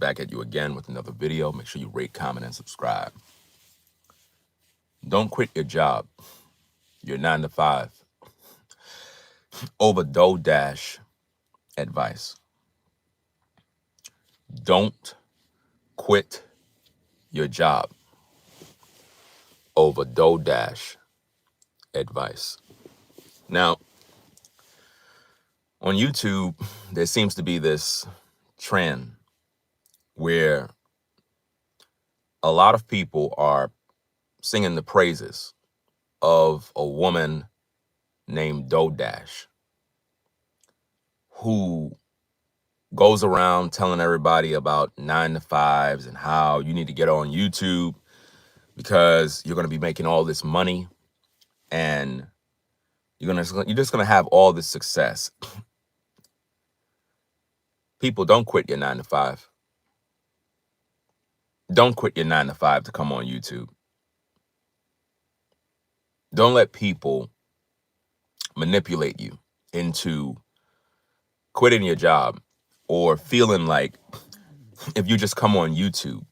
back at you again with another video. Make sure you rate, comment, and subscribe. Don't quit your job, your 9 to 5, over DoorDash advice. Don't quit your job over DoorDash advice. Now, on YouTube, there seems to be this trend where a lot of people are singing the praises of a woman named DoorDash who goes around telling everybody about 9 to 5s and how you need to get on YouTube because you're going to be making all this money and you're just going to have all this success. People, don't quit your 9 to 5. Don't quit your 9 to 5 to come on YouTube. Don't let people manipulate you into quitting your job or feeling like if you just come on YouTube,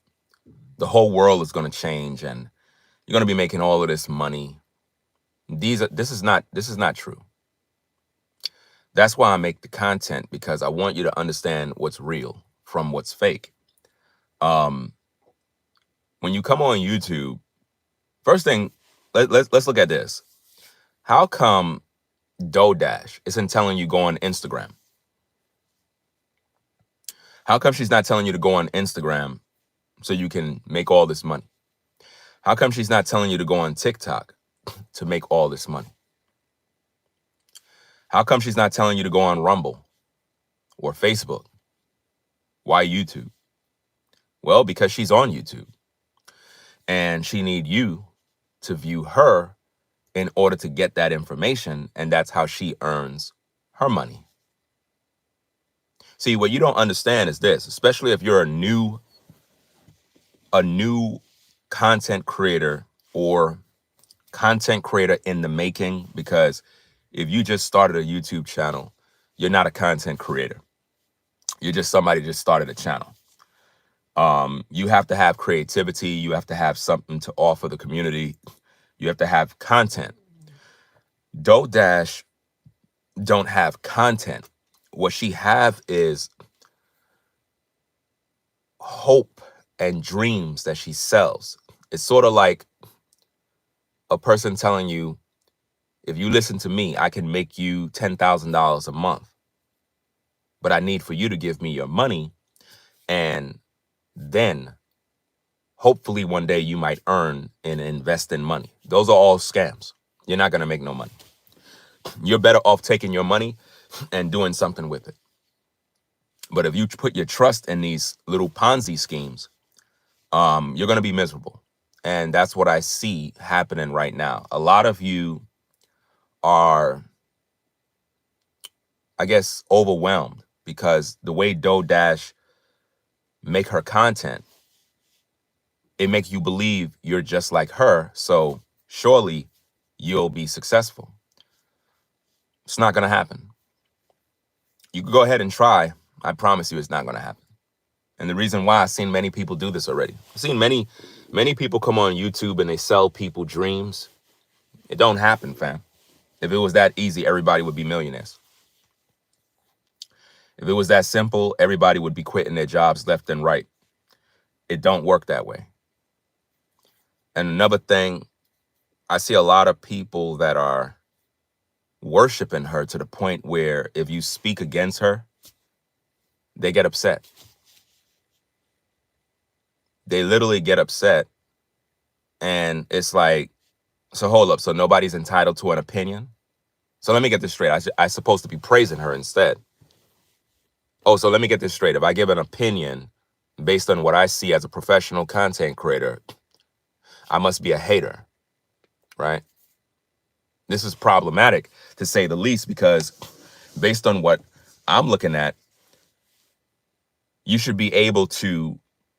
the whole world is going to change and you're going to be making all of this money. This is not true. That's why I make the content, because I want you to understand what's real from what's fake. When you come on YouTube, first thing, let's look at this. How come DoorDash isn't telling you go on Instagram? How come she's not telling you to go on Instagram so you can make all this money? How come she's not telling you to go on TikTok to make all this money? How come she's not telling you to go on Rumble or Facebook? Why YouTube? Well, because she's on YouTube and she needs you to view her in order to get that information, and that's how she earns her money. See, what you don't understand is this, especially if you're a new content creator or content creator in the making, because if you just started a YouTube channel, you're not a content creator. You're just somebody just started a channel. You have to have creativity. You have to have something to offer the community. You have to have content. DoorDash don't have content. What she have is hope and dreams that she sells. It's sort of like a person telling you, if you listen to me, I can make you $10,000 a month. But I need for you to give me your money, and then hopefully one day you might earn and invest in money. Those are all scams. You're not going to make no money. You're better off taking your money and doing something with it. But if you put your trust in these little Ponzi schemes, you're going to be miserable. And that's what I see happening right now. A lot of you are, I guess, overwhelmed because the way DoorDash make her content, it makes you believe you're just like her. So surely you'll be successful. It's not going to happen. You can go ahead and try. I promise you it's not going to happen. And the reason why, I've seen many people do this already. I've seen many people come on YouTube and they sell people dreams. It don't happen, fam. If it was that easy, everybody would be millionaires. If it was that simple, everybody would be quitting their jobs left and right. It don't work that way. And another thing, I see a lot of people that are worshiping her to the point where if you speak against her, they get upset. They literally get upset. And it's like, so hold up. So nobody's entitled to an opinion? So let me get this straight. I'm supposed to be praising her instead. Oh, so let me get this straight. If I give an opinion based on what I see as a professional content creator, I must be a hater, right? This is problematic, to say the least, because based on what I'm looking at, you should be able to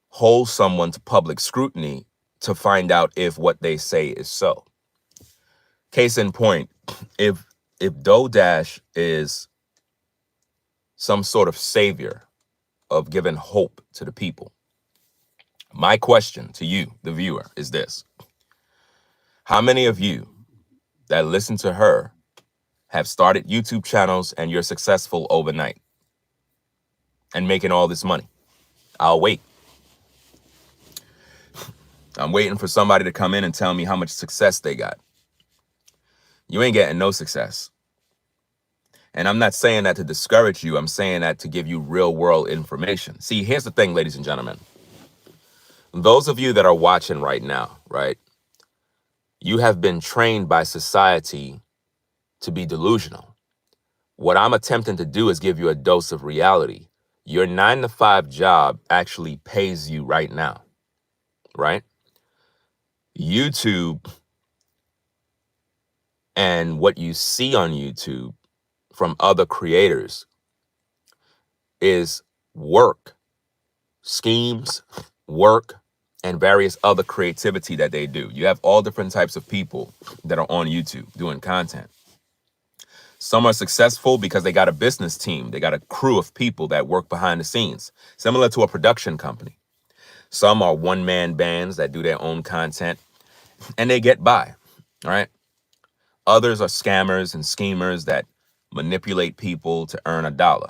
hold someone to public scrutiny to find out if what they say is so. Case in point, if DoorDash is some sort of savior of giving hope to the people. My question to you, the viewer, is this. How many of you that listen to her have started YouTube channels and you're successful overnight and making all this money? I'll wait. I'm waiting for somebody to come in and tell me how much success they got. You ain't getting no success. And I'm not saying that to discourage you. I'm saying that to give you real world information. See, here's the thing, ladies and gentlemen. Those of you that are watching right now, right? You have been trained by society to be delusional. What I'm attempting to do is give you a dose of reality. Your 9-to-5 job actually pays you right now, right? YouTube and what you see on YouTube from other creators is work, schemes, work, and various other creativity that they do. You have all different types of people that are on YouTube doing content. Some are successful because they got a business team. They got a crew of people that work behind the scenes, similar to a production company. Some are one-man bands that do their own content and they get by, all right? Others are scammers and schemers that manipulate people to earn a dollar.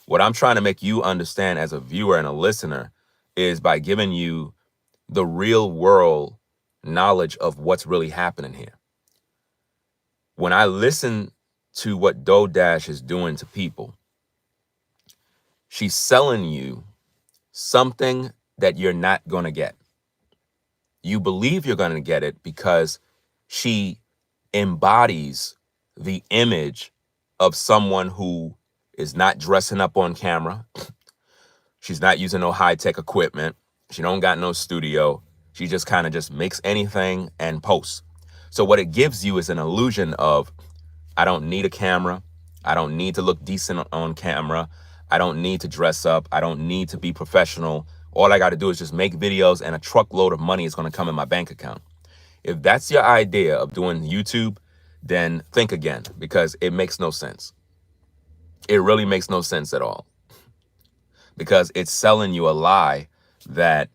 What I'm trying to make you understand as a viewer and a listener is by giving you the real world knowledge of what's really happening here. When I listen to what DoDash is doing to people, she's selling you something that you're not going to get. You believe you're going to get it because she embodies the image of someone who is not dressing up on camera. She's not using no high-tech equipment. She don't got no studio. She just kind of just makes anything and posts. So what it gives you is an illusion of, I don't need a camera. I don't need to look decent on camera. I don't need to dress up. I don't need to be professional. All I got to do is just make videos and a truckload of money is going to come in my bank account. If that's your idea of doing YouTube, then think again, because it makes no sense. It really makes no sense at all. Because it's selling you a lie that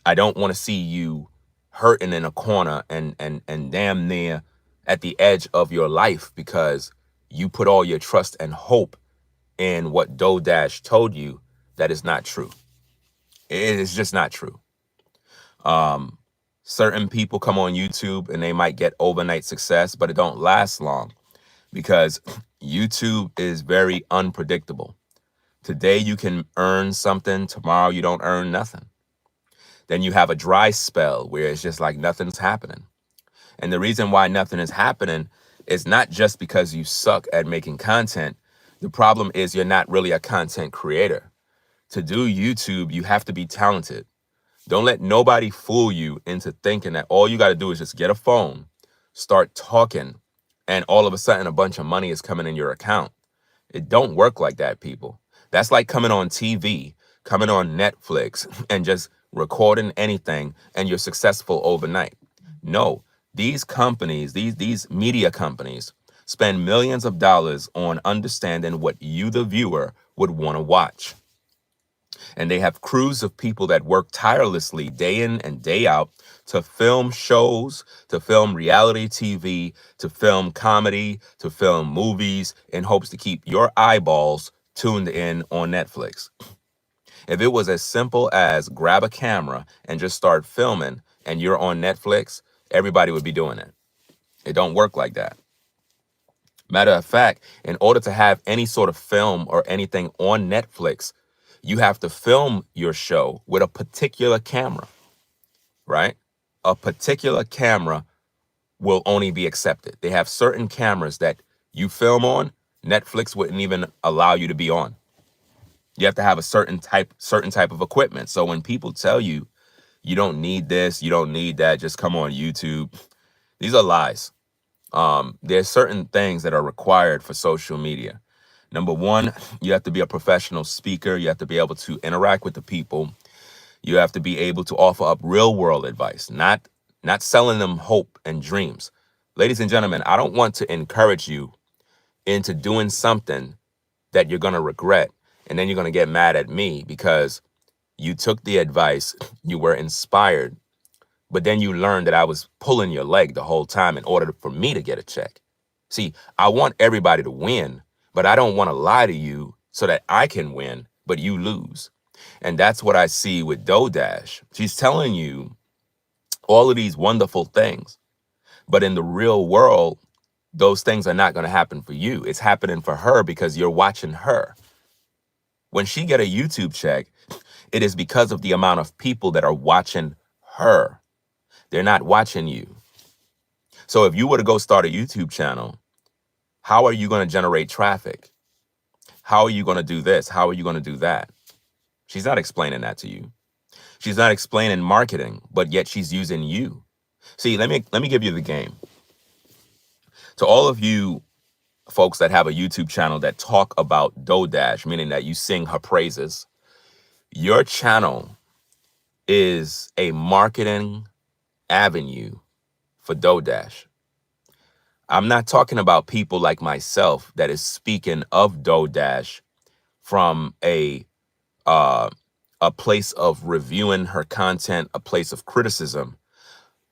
I don't want to see you hurting in a corner and damn near at the edge of your life because you put all your trust and hope in what DoDash told you that is not true. It is just not true. Certain people come on YouTube and they might get overnight success, but it don't last long because YouTube is very unpredictable. Today you can earn something, tomorrow you don't earn nothing. Then you have a dry spell where it's just like nothing's happening. And the reason why nothing is happening is not just because you suck at making content. The problem is you're not really a content creator. To do YouTube, you have to be talented. Don't let nobody fool you into thinking that all you got to do is just get a phone, start talking, and all of a sudden a bunch of money is coming in your account. It don't work like that, people. That's like coming on TV, coming on Netflix, and just recording anything, and you're successful overnight. No, these companies, these media companies, spend millions of dollars on understanding what you, the viewer, would want to watch. And they have crews of people that work tirelessly day in and day out to film shows, to film reality TV, to film comedy, to film movies in hopes to keep your eyeballs tuned in on Netflix. If it was as simple as grab a camera and just start filming and you're on Netflix, everybody would be doing it. It don't work like that. Matter of fact, in order to have any sort of film or anything on Netflix, you have to film your show with a particular camera, right? A particular camera will only be accepted. They have certain cameras that you film on, Netflix wouldn't even allow you to be on. You have to have a certain type of equipment. So when people tell you, you don't need this, you don't need that, just come on YouTube, these are lies. There's certain things that are required for social media. Number one, you have to be a professional speaker. You have to be able to interact with the people. You have to be able to offer up real world advice, not selling them hope and dreams. Ladies and gentlemen, I don't want to encourage you into doing something that you're going to regret And then you're going to get mad at me because you took the advice, you were inspired, but then you learned that I was pulling your leg the whole time in order for me to get a check. See, I want everybody to win, but I don't want to lie to you so that I can win, but you lose. And that's what I see with DoDash. She's telling you all of these wonderful things, but in the real world, those things are not going to happen for you. It's happening for her because you're watching her. When she get a YouTube check, it is because of the amount of people that are watching her. They're not watching you. So if you were to go start a YouTube channel, how are you going to generate traffic? How are you going to do this? How are you going to do that? She's not explaining that to you. She's not explaining marketing, but yet she's using you. See, let me give you the game. To all of you folks that have a YouTube channel that talk about DoDash, meaning that you sing her praises, your channel is a marketing avenue for DoDash. I'm not talking about people like myself that is speaking of DoDash from a place of reviewing her content, a place of criticism.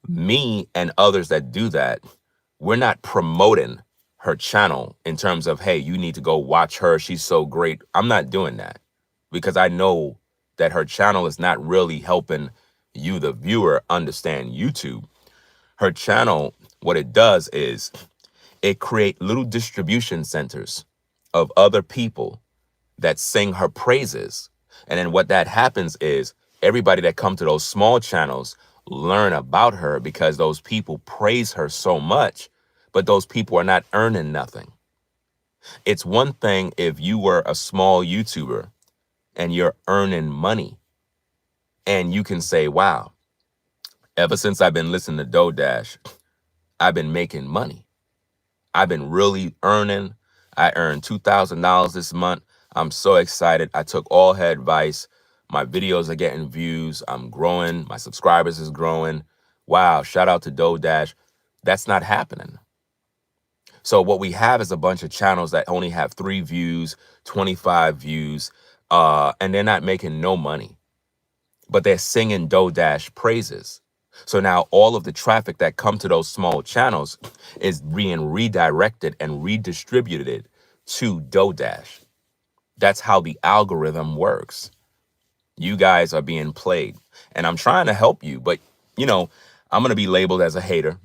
Me and others that do that, we're not promoting her channel in terms of, hey, you need to go watch her. She's so great. I'm not doing that because I know that her channel is not really helping you, the viewer, understand YouTube. Her channel, what it does is it creates little distribution centers of other people that sing her praises. And then what that happens is everybody that come to those small channels learn about her because those people praise her so much, but those people are not earning nothing. It's one thing if you were a small YouTuber and you're earning money and you can say, wow, ever since I've been listening to DoDash, I've been making money. I've been really earning. I earned $2,000 this month. I'm so excited. I took all her advice. My videos are getting views. I'm growing. My subscribers is growing. Wow, shout out to DoDash. That's not happening. So what we have is a bunch of channels that only have 3 views, 25 views, and they're not making no money, but they're singing DoDash praises. So now all of the traffic that come to those small channels is being redirected and redistributed to DoDash. That's how the algorithm works. You guys are being played, and I'm trying to help you, but I'm going to be labeled as a hater.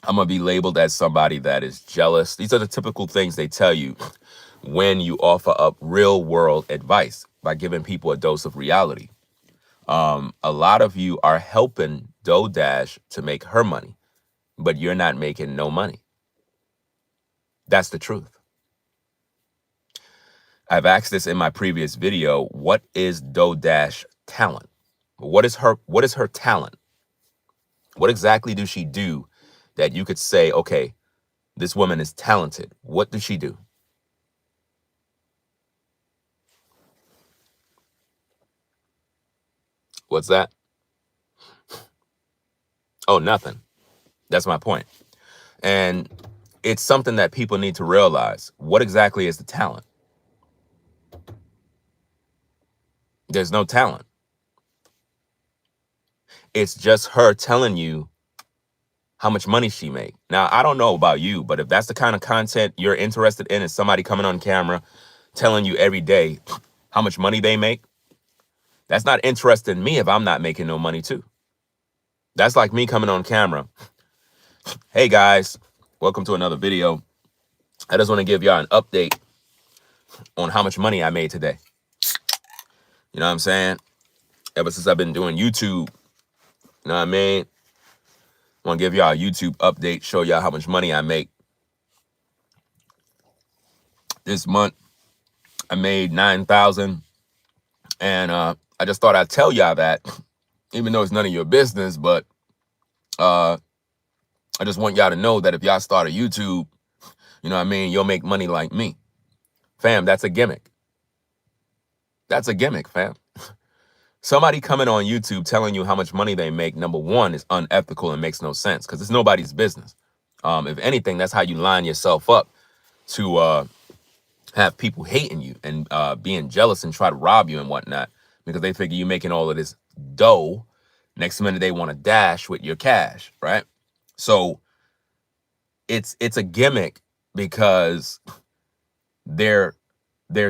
I'm going to be labeled as somebody that is jealous. These are the typical things they tell you when you offer up real world advice by giving people a dose of reality. A lot of you are helping DoDash to make her money, but you're not making no money. That's the truth. I've asked this in my previous video. What is DoDash talent? What is her talent? What exactly does she do that you could say, okay, this woman is talented? What does she do? What's that? Oh, nothing. That's my point. And it's something that people need to realize. What exactly is the talent? There's no talent. It's just her telling you how much money she make. Now, I don't know about you, but if that's the kind of content you're interested in, is somebody coming on camera telling you every day how much money they make, that's not interesting in me if I'm not making no money too. That's like me coming on camera. Hey guys, welcome to another video. I just want to give y'all an update on how much money I made today. You know what I'm saying? Ever since I've been doing YouTube, you know what I mean? I want to give y'all a YouTube update, show y'all how much money I make. This month, I made $9,000. And I just thought I'd tell y'all that, even though it's none of your business, but I just want y'all to know that if y'all start a YouTube, you know what I mean, you'll make money like me. Fam, that's a gimmick. That's a gimmick, fam. Somebody coming on YouTube telling you how much money they make, number one, is unethical and makes no sense because it's nobody's business. If anything, that's how you line yourself up to have people hating you and being jealous and try to rob you and whatnot because they figure you're making all of this dough. Next minute they want to dash with your cash, right? So it's a gimmick because they're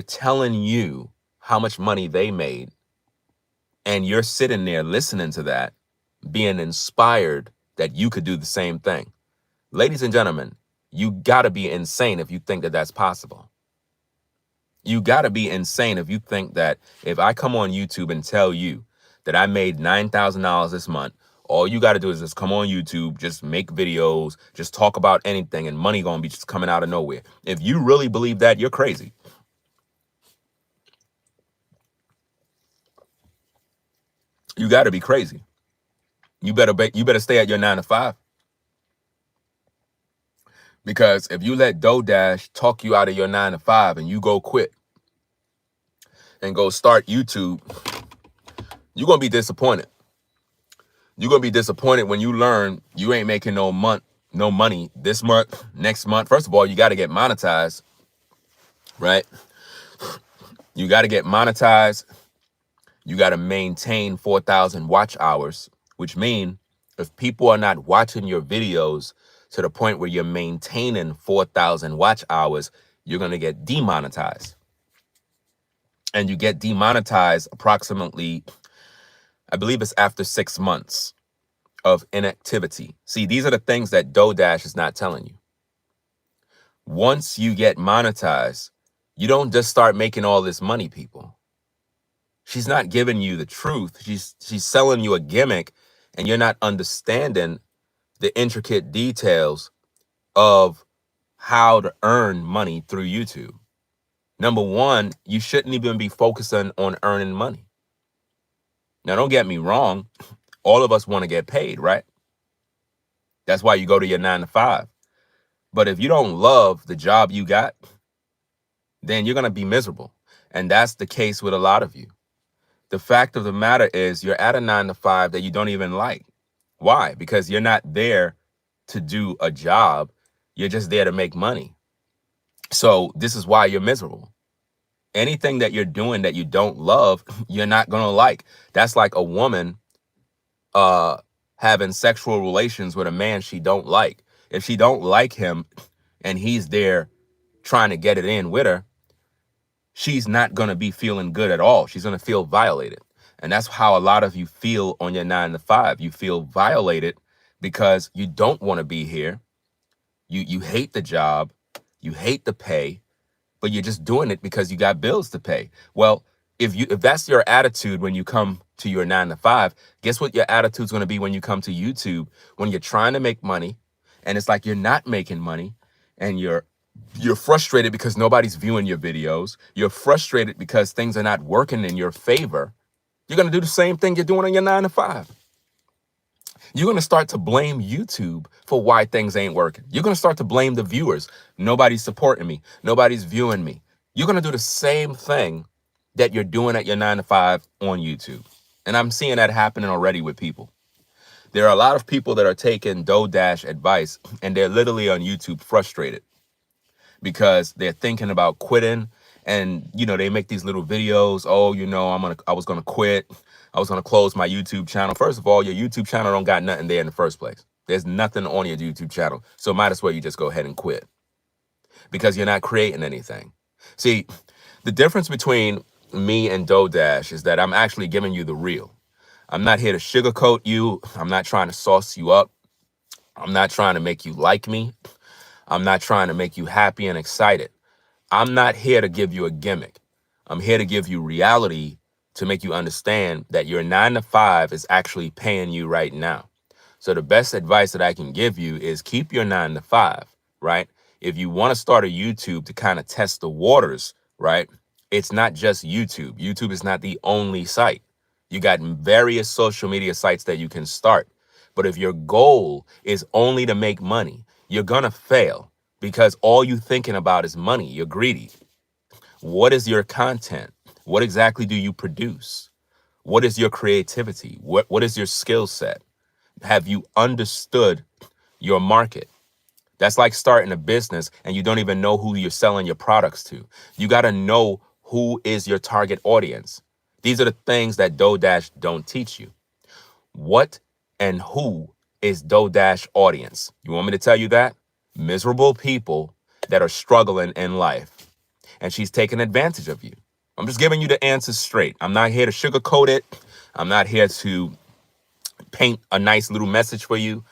telling you how much money they made, and you're sitting there listening to that, being inspired that you could do the same thing. Ladies and gentlemen, you got to be insane if you think that that's possible. You got to be insane if you think that if I come on YouTube and tell you that I made $9,000 this month, all you got to do is just come on YouTube, just make videos, just talk about anything, and money going to be just coming out of nowhere. If you really believe that, you're crazy. You got to be crazy. You better stay at your 9 to 5. Because if you let DoorDash talk you out of your 9 to 5 and you go quit and go start YouTube, you're going to be disappointed. You're going to be disappointed when you learn you ain't making no money this month, next month. First of all, you got to get monetized, right? You got to get monetized. You got to maintain 4,000 watch hours, which mean if people are not watching your videos to the point where you're maintaining 4,000 watch hours, you're going to get demonetized. And you get demonetized approximately, I believe it's after 6 months of inactivity. See, these are the things that DoorDash is not telling you. Once you get monetized, you don't just start making all this money, people. She's not giving you the truth. She's selling you a gimmick, and you're not understanding the intricate details of how to earn money through YouTube. Number one, you shouldn't even be focusing on earning money. Now, don't get me wrong. All of us want to get paid, right? That's why you go to your 9 to 5. But if you don't love the job you got, then you're going to be miserable. And that's the case with a lot of you. The fact of the matter is you're at a 9 to 5 that you don't even like. Why? Because you're not there to do a job. You're just there to make money. So this is why you're miserable. Anything that you're doing that you don't love, you're not going to like. That's like a woman having sexual relations with a man she don't like. If she don't like him and he's there trying to get it in with her, she's not going to be feeling good at all. She's going to feel violated. And that's how a lot of you feel on your 9 to 5. You feel violated because you don't want to be here. You hate the job. You hate the pay, but you're just doing it because you got bills to pay. Well, if that's your attitude when you come to your 9 to 5, guess what your attitude's going to be when you come to YouTube, when you're trying to make money and it's like you're not making money and you're frustrated because nobody's viewing your videos. You're frustrated because things are not working in your favor. You're going to do the same thing you're doing on your 9 to 5. You're going to start to blame YouTube for why things ain't working. You're going to start to blame the viewers. Nobody's supporting me. Nobody's viewing me. You're going to do the same thing that you're doing at your 9 to 5 on YouTube. And I'm seeing that happening already with people. There are a lot of people that are taking DoorDash advice and they're literally on YouTube frustrated because they're thinking about quitting. And, they make these little videos. Oh, I was going to quit. I was going to close my YouTube channel. First of all, your YouTube channel don't got nothing there in the first place. There's nothing on your YouTube channel. So might as well you just go ahead and quit because you're not creating anything. See, the difference between me and DoorDash is that I'm actually giving you the real. I'm not here to sugarcoat you. I'm not trying to sauce you up. I'm not trying to make you like me. I'm not trying to make you happy and excited. I'm not here to give you a gimmick. I'm here to give you reality to make you understand that your 9 to 5 is actually paying you right now. So the best advice that I can give you is keep your 9 to 5, right? If you want to start a YouTube to kind of test the waters, right? It's not just YouTube. YouTube is not the only site. You got various social media sites that you can start. But if your goal is only to make money, you're going to fail because all you're thinking about is money. You're greedy. What is your content? What exactly do you produce? What is your creativity? What is your skill set? Have you understood your market? That's like starting a business and you don't even know who you're selling your products to. You got to know who is your target audience. These are the things that DoorDash don't teach you. What and who is DoorDash audience? You want me to tell you that? Miserable people that are struggling in life. And she's taking advantage of you. I'm just giving you the answers straight. I'm not here to sugarcoat it. I'm not here to paint a nice little message for you.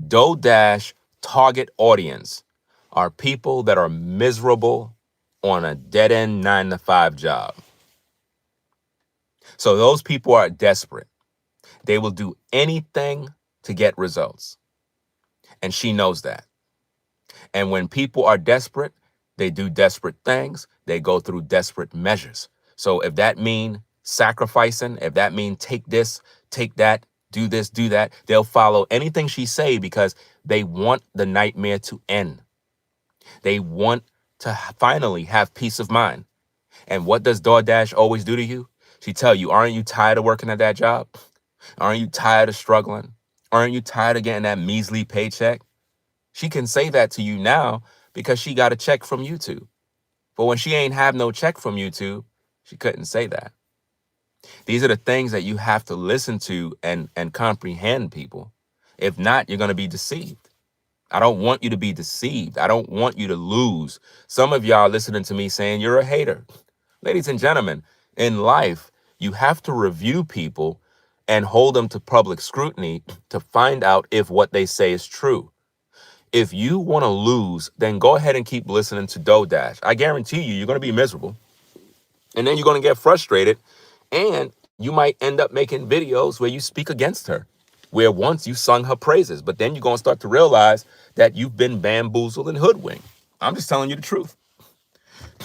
DoorDash target audience are people that are miserable on a dead-end 9-to-5 job. So those people are desperate. They will do anything to get results. And she knows that. And when people are desperate, they do desperate things. They go through desperate measures. So if that mean sacrificing, if that mean take this, take that, do this, do that, they'll follow anything she say because they want the nightmare to end. They want to finally have peace of mind. And what does DoorDash always do to you? She tell you, aren't you tired of working at that job? Aren't you tired of struggling? Aren't you tired of getting that measly paycheck? She can say that to you now because she got a check from YouTube. But when she ain't have no check from YouTube, she couldn't say that. These are the things that you have to listen to and comprehend, people. If not, you're going to be deceived. I don't want you to be deceived. I don't want you to lose. Some of y'all listening to me saying you're a hater. Ladies and gentlemen, in life, you have to review people and hold them to public scrutiny to find out if what they say is true. If you want to lose, then go ahead and keep listening to DoorDash. I guarantee you, you're going to be miserable. And then you're going to get frustrated. And you might end up making videos where you speak against her, where once you sung her praises. But then you're going to start to realize that you've been bamboozled and hoodwinked. I'm just telling you the truth.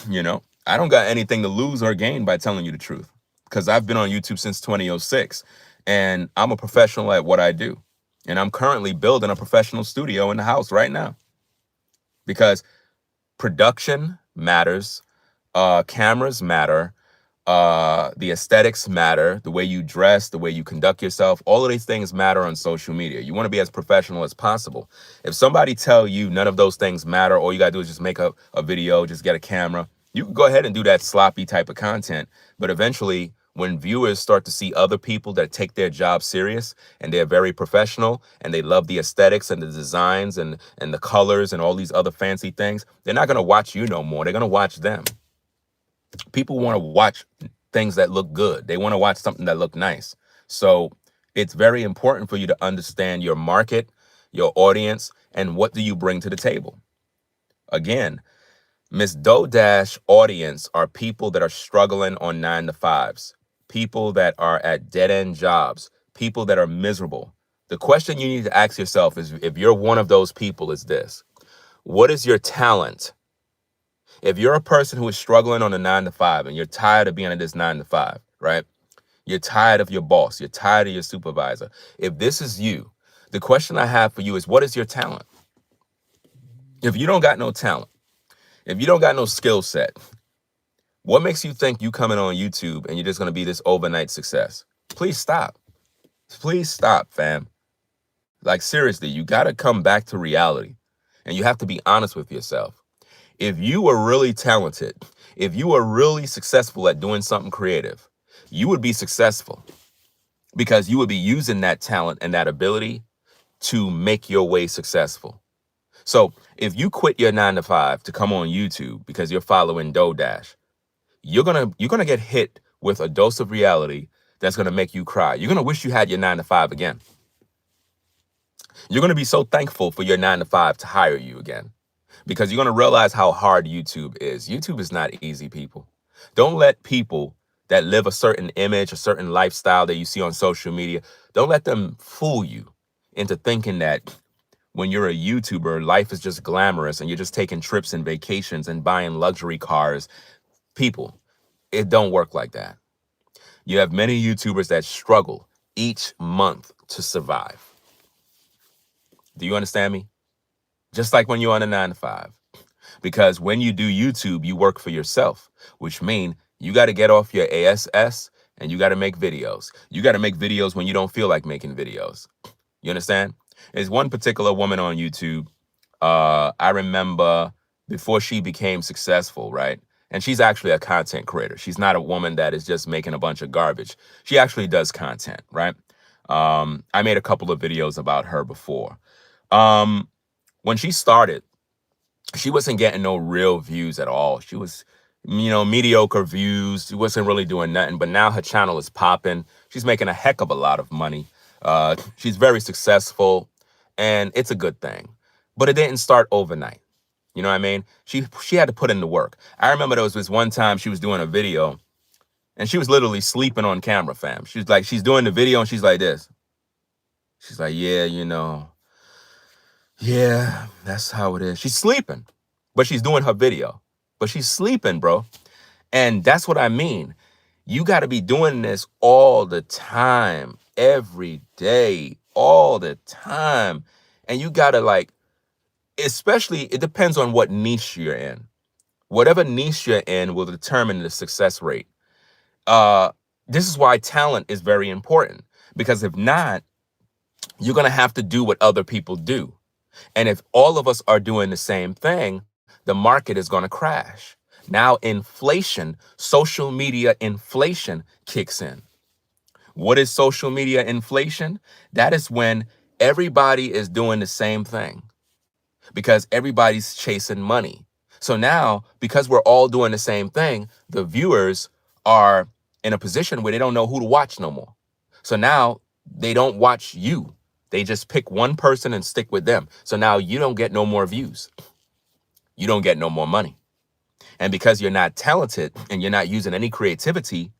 You know, I don't got anything to lose or gain by telling you the truth because I've been on YouTube since 2006 and I'm a professional at what I do. And I'm currently building a professional studio in the house right now because production matters, cameras matter, the aesthetics matter, the way you dress, the way you conduct yourself, all of these things matter on social media. You want to be as professional as possible. If somebody tell you none of those things matter, all you got to do is just make a video, just get a camera, you can go ahead and do that sloppy type of content. But eventually, when viewers start to see other people that take their job serious and they're very professional and they love the aesthetics and the designs and the colors and all these other fancy things, they're not going to watch you no more. They're going to watch them. People want to watch things that look good. They want to watch something that look nice. So it's very important for you to understand your market, your audience, and what do you bring to the table. Again, Miss DoorDash audience are people that are struggling on 9-to-5s, people that are at dead-end jobs, people that are miserable. The question you need to ask yourself is, if you're one of those people, is this: what is your talent? If you're a person who is struggling on a 9-to-5 and you're tired of being at this 9-to-5, right? You're tired of your boss. You're tired of your supervisor. If this is you, the question I have for you is, what is your talent? If you don't got no talent, if you don't got no skill set, what makes you think you coming on YouTube and you're just going to be this overnight success? Please stop. Please stop, fam. Like, seriously, you got to come back to reality and you have to be honest with yourself. If you were really talented, if you were really successful at doing something creative, you would be successful because you would be using that talent and that ability to make your way successful. So if you quit your 9-to-5 to come on YouTube because you're following DoorDash, you're gonna get hit with a dose of reality that's gonna make you cry. You're gonna wish you had your 9-to-5 again. You're gonna be so thankful for your 9-to-5 to hire you again, because you're going to realize how hard YouTube is. YouTube is not easy, people. Don't let people that live a certain image, a certain lifestyle that you see on social media, don't let them fool you into thinking that when you're a YouTuber, life is just glamorous and you're just taking trips and vacations and buying luxury cars. People, it don't work like that. You have many YouTubers that struggle each month to survive. Do you understand me? Just like when you're on a 9-to-5. Because when you do YouTube, you work for yourself, which means you got to get off your ASS and you got to make videos. You got to make videos when you don't feel like making videos. You understand? There's one particular woman on YouTube. I remember before she became successful, right? And she's actually a content creator. She's not a woman that is just making a bunch of garbage. She actually does content, right? I made a couple of videos about her before. When she started, she wasn't getting no real views at all. She was, mediocre views. She wasn't really doing nothing. But now her channel is popping. She's making a heck of a lot of money. She's very successful, and it's a good thing. But it didn't start overnight. You know what I mean? She had to put in the work. I remember there was this one time she was doing a video, and she was literally sleeping on camera, fam. She's doing the video, and she's like this. She's like, yeah, that's how it is. She's sleeping, but she's doing her video. But she's sleeping, bro. And that's what I mean. You got to be doing this all the time, every day, all the time. And you got to especially, it depends on what niche you're in. Whatever niche you're in will determine the success rate. This is why talent is very important, because if not, you're going to have to do what other people do. And if all of us are doing the same thing, the market is going to crash. Now, inflation, social media inflation kicks in. What is social media inflation? That is when everybody is doing the same thing because everybody's chasing money. So now, because we're all doing the same thing, the viewers are in a position where they don't know who to watch no more. So now they don't watch you. They just pick one person and stick with them. So now you don't get no more views. You don't get no more money. And because you're not talented and you're not using any creativity,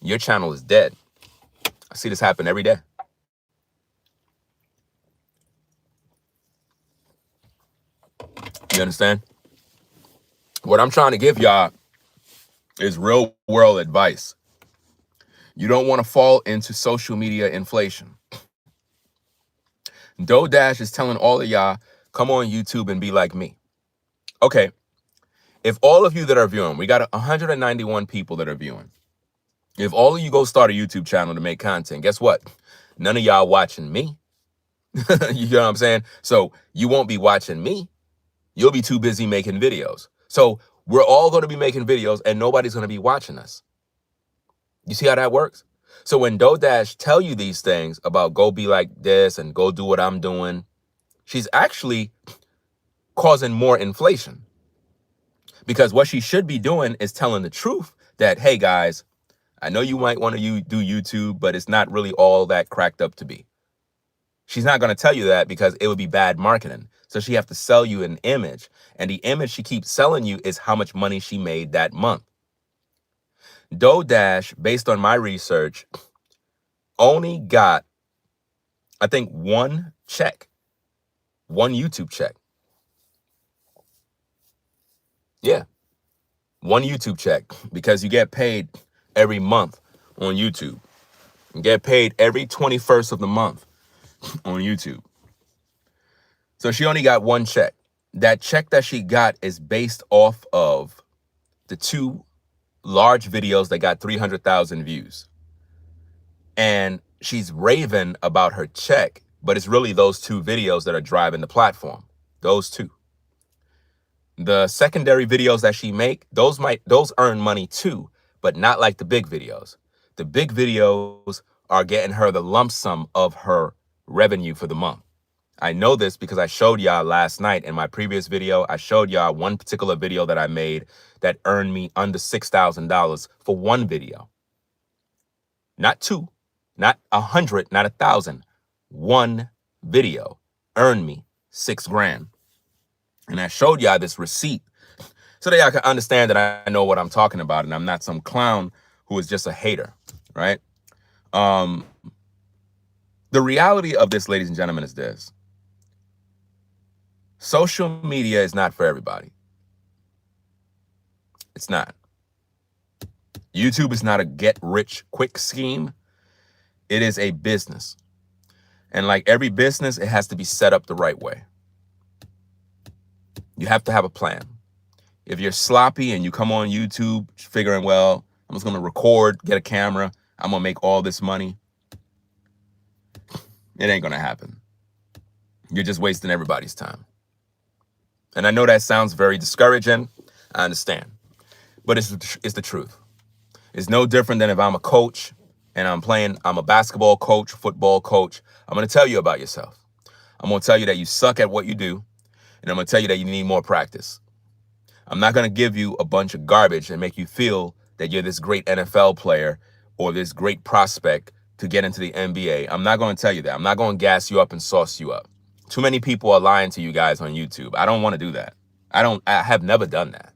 your channel is dead. I see this happen every day. You understand? What I'm trying to give y'all is real world advice. You don't want to fall into social media inflation. DoDash is telling all of y'all, come on YouTube and be like me. Okay, if all of you that are viewing, we got 191 people that are viewing. If all of you go start a YouTube channel to make content, guess what? None of y'all watching me. You know what I'm saying? So you won't be watching me. You'll be too busy making videos. So we're all going to be making videos and nobody's going to be watching us. You see how that works? So when DoDash tell you these things about go be like this and go do what I'm doing, she's actually causing more inflation. Because what she should be doing is telling the truth that, hey guys, I know you might want to do YouTube, but it's not really all that cracked up to be. She's not going to tell you that because it would be bad marketing. So she have to sell you an image. And the image she keeps selling you is how much money she made that month. DoDash, based on my research, only got, I think, one check, one YouTube check. Yeah, one YouTube check, because you get paid every month on YouTube. You get paid every 21st of the month on YouTube. So she only got one check. That check that she got is based off of the two large videos that got 300,000 views. And she's raving about her check, but it's really those two videos that are driving the platform. Those two. The secondary videos that she make, those earn money too, but not like the big videos. The big videos are getting her the lump sum of her revenue for the month. I know this because I showed y'all last night in my previous video. I showed y'all one particular video that I made that earned me under $6,000 for one video. Not two, not 100, not 1,000. One video earned me $6,000. And I showed y'all this receipt so that y'all can understand that I know what I'm talking about and I'm not some clown who is just a hater, right? The reality of this, ladies and gentlemen, is this. Social media is not for everybody. It's not. YouTube is not a get-rich-quick scheme. It is a business. And like every business, it has to be set up the right way. You have to have a plan. If you're sloppy and you come on YouTube figuring, well, I'm just going to record, get a camera, I'm going to make all this money, it ain't going to happen. You're just wasting everybody's time. And I know that sounds very discouraging. I understand. But it's the truth. It's no different than if I'm a coach and I'm a basketball coach, football coach. I'm going to tell you about yourself. I'm going to tell you that you suck at what you do. And I'm going to tell you that you need more practice. I'm not going to give you a bunch of garbage and make you feel that you're this great NFL player or this great prospect to get into the NBA. I'm not going to tell you that. I'm not going to gas you up and sauce you up. Too many people are lying to you guys on YouTube. I don't want to do that. I have never done that.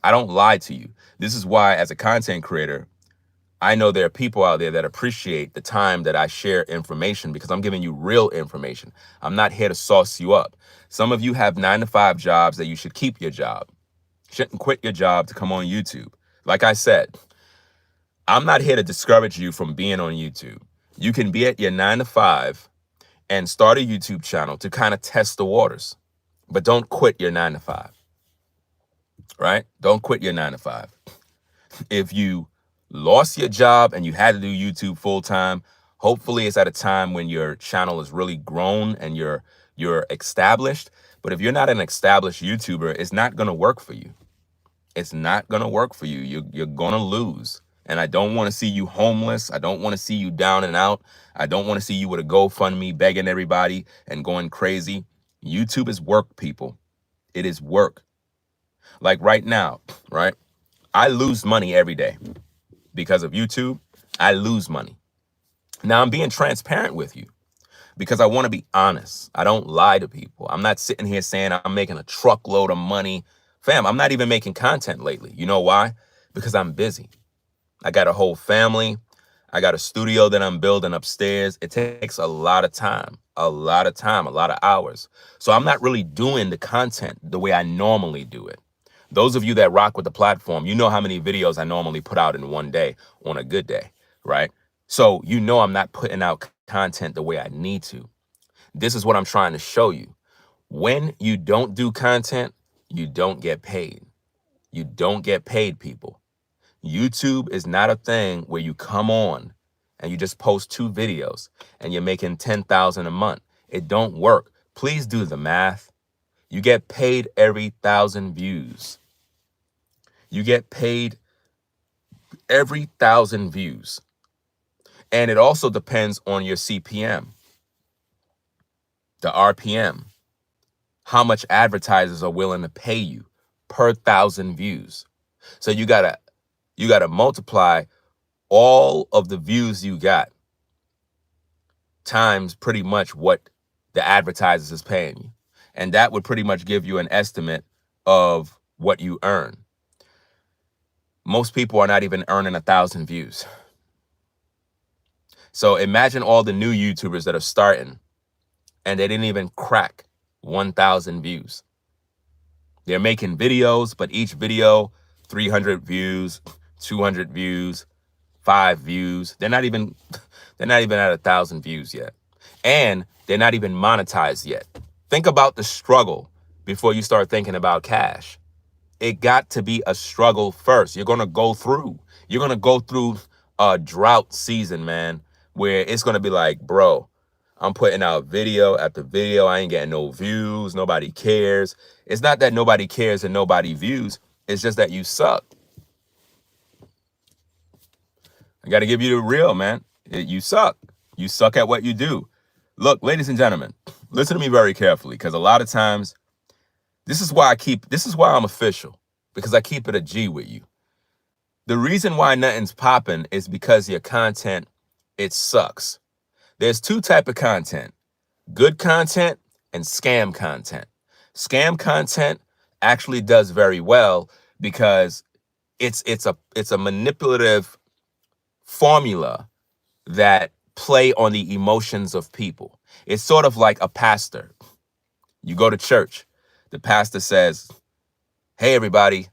I don't lie to you. This is why, as a content creator, I know there are people out there that appreciate the time that I share information because I'm giving you real information. I'm not here to sauce you up. Some of you have 9-to-5 jobs that you should keep your job. Shouldn't quit your job to come on YouTube. Like I said, I'm not here to discourage you from being on YouTube. You can be at your 9-to-5 and start a YouTube channel to kind of test the waters. But don't quit your 9-to-5, right? Don't quit your 9-to-5. If you lost your job and you had to do YouTube full time, hopefully it's at a time when your channel is really grown and you're established. But if you're not an established YouTuber, it's not going to work for you. It's not going to work for you. You're going to lose. And I don't want to see you homeless. I don't want to see you down and out. I don't want to see you with a GoFundMe begging everybody and going crazy. YouTube is work, people. It is work. Like right now, right? I lose money every day because of YouTube. I lose money. Now I'm being transparent with you because I want to be honest. I don't lie to people. I'm not sitting here saying I'm making a truckload of money. Fam, I'm not even making content lately. You know why? Because I'm busy. I got a whole family. I got a studio that I'm building upstairs. It takes a lot of time, a lot of hours. So I'm not really doing the content the way I normally do it. Those of you that rock with the platform, you know how many videos I normally put out in one day on a good day, right? So you know I'm not putting out content the way I need to. This is what I'm trying to show you. When you don't do content, you don't get paid. You don't get paid, people. YouTube is not a thing where you come on and you just post 2 videos and you're making $10,000 a month. It don't work. Please do the math. You get paid every 1,000 views. You get paid every 1,000 views. And it also depends on your CPM, the RPM, how much advertisers are willing to pay you per 1,000 views. So you gotta multiply all of the views you got times pretty much what the advertisers is paying you. And that would pretty much give you an estimate of what you earn. Most people are not even earning 1,000 views. So imagine all the new YouTubers that are starting and they didn't even crack 1,000 views. They're making videos, but each video, 300 views, 200 views, 5 views. They're not even at 1,000 views yet. And they're not even monetized yet. Think about the struggle before you start thinking about cash. It got to be a struggle first. You're going to go through a drought season, man, where it's going to be like, bro, I'm putting out video after video. I ain't getting no views. Nobody cares. It's not that nobody cares and nobody views. It's just that you suck. I got to give you the real, man. You suck. You suck at what you do. Look, ladies and gentlemen, listen to me very carefully, because a lot of times, this is why I'm official, because I keep it a G with you. The reason why nothing's popping is because your content, it sucks. There's 2 types of content: good content and scam content. Scam content actually does very well because it's a manipulative formula that play on the emotions of people. It's sort of like a pastor. You go to church. The pastor says, "Hey, everybody,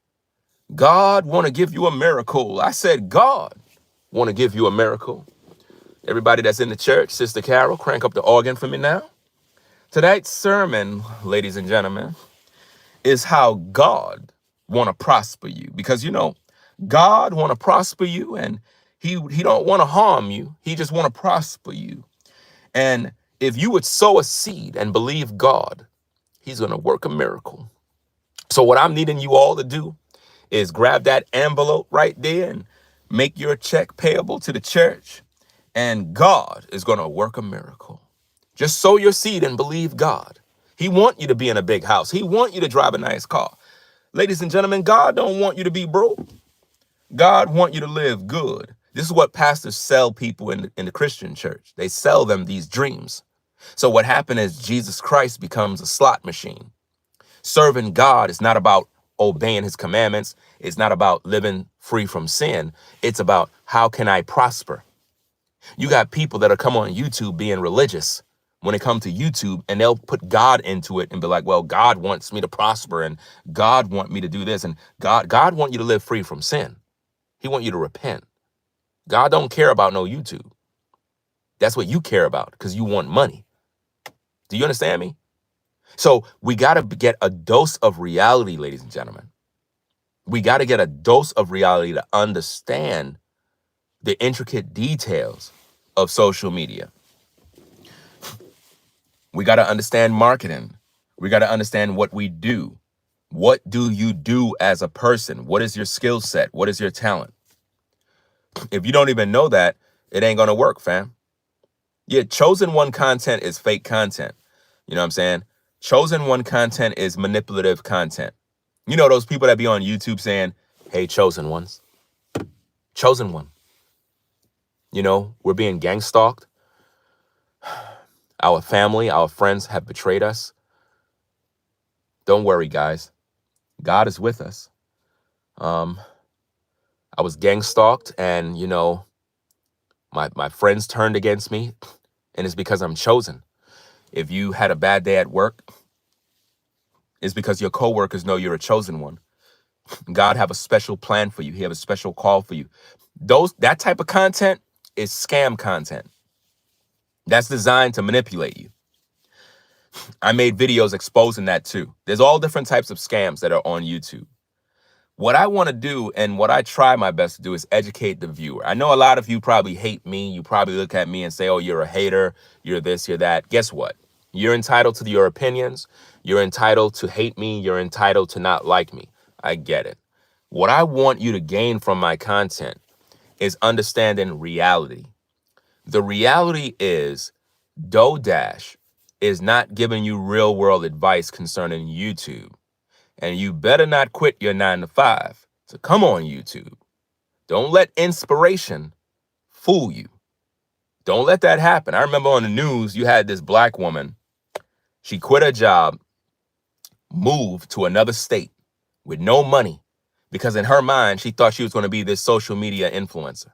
God want to give you a miracle." I said, God want to give you a miracle. Everybody that's in the church, Sister Carol, crank up the organ for me now. Tonight's sermon, ladies and gentlemen, is how God want to prosper you. Because, God want to prosper you, and he don't want to harm you. He just want to prosper you. And If you would sow a seed and believe God, he's going to work a miracle. So what I'm needing you all to do is grab that envelope right there and make your check payable to the church, and God is going to work a miracle. Just sow your seed and believe God. He wants you to be in a big house. He wants you to drive a nice car. Ladies and gentlemen, God don't want you to be broke. God wants you to live good. This is what pastors sell people in the Christian church. They sell them these dreams. So what happened is Jesus Christ becomes a slot machine. Serving God is not about obeying his commandments. It's not about living free from sin. It's about how can I prosper? You got people that are come on YouTube being religious when it comes to YouTube, and they'll put God into it and be like, well, God wants me to prosper and God want me to do this. And God want you to live free from sin. He want you to repent. God don't care about no YouTube. That's what you care about because you want money. Do you understand me? So we got to get a dose of reality, ladies and gentlemen. We got to get a dose of reality to understand the intricate details of social media. We got to understand marketing. We got to understand what we do. What do you do as a person? What is your skill set? What is your talent? If you don't even know that, it ain't going to work, fam. Yeah, chosen one content is fake content. You know what I'm saying? Chosen one content is manipulative content. You know those people that be on YouTube saying, hey, chosen ones. Chosen one. You know, we're being gang stalked. Our family, our friends have betrayed us. Don't worry, guys. God is with us. I was gang stalked and, you know, my friends turned against me, and it's because I'm chosen. If you had a bad day at work, it's because your coworkers know you're a chosen one. God have a special plan for you. He have a special call for you. That type of content is scam content. That's designed to manipulate you. I made videos exposing that too. There's all different types of scams that are on YouTube. What I want to do and what I try my best to do is educate the viewer. I know a lot of you probably hate me. You probably look at me and say, oh, you're a hater. You're this, you're that. Guess what? You're entitled to your opinions. You're entitled to hate me. You're entitled to not like me. I get it. What I want you to gain from my content is understanding reality. The reality is DoDash is not giving you real world advice concerning YouTube. And you better not quit your 9 to 5. So come on, YouTube. Don't let inspiration fool you. Don't let that happen. I remember on the news, you had this black woman. She quit her job, moved to another state with no money because in her mind, she thought she was going to be this social media influencer.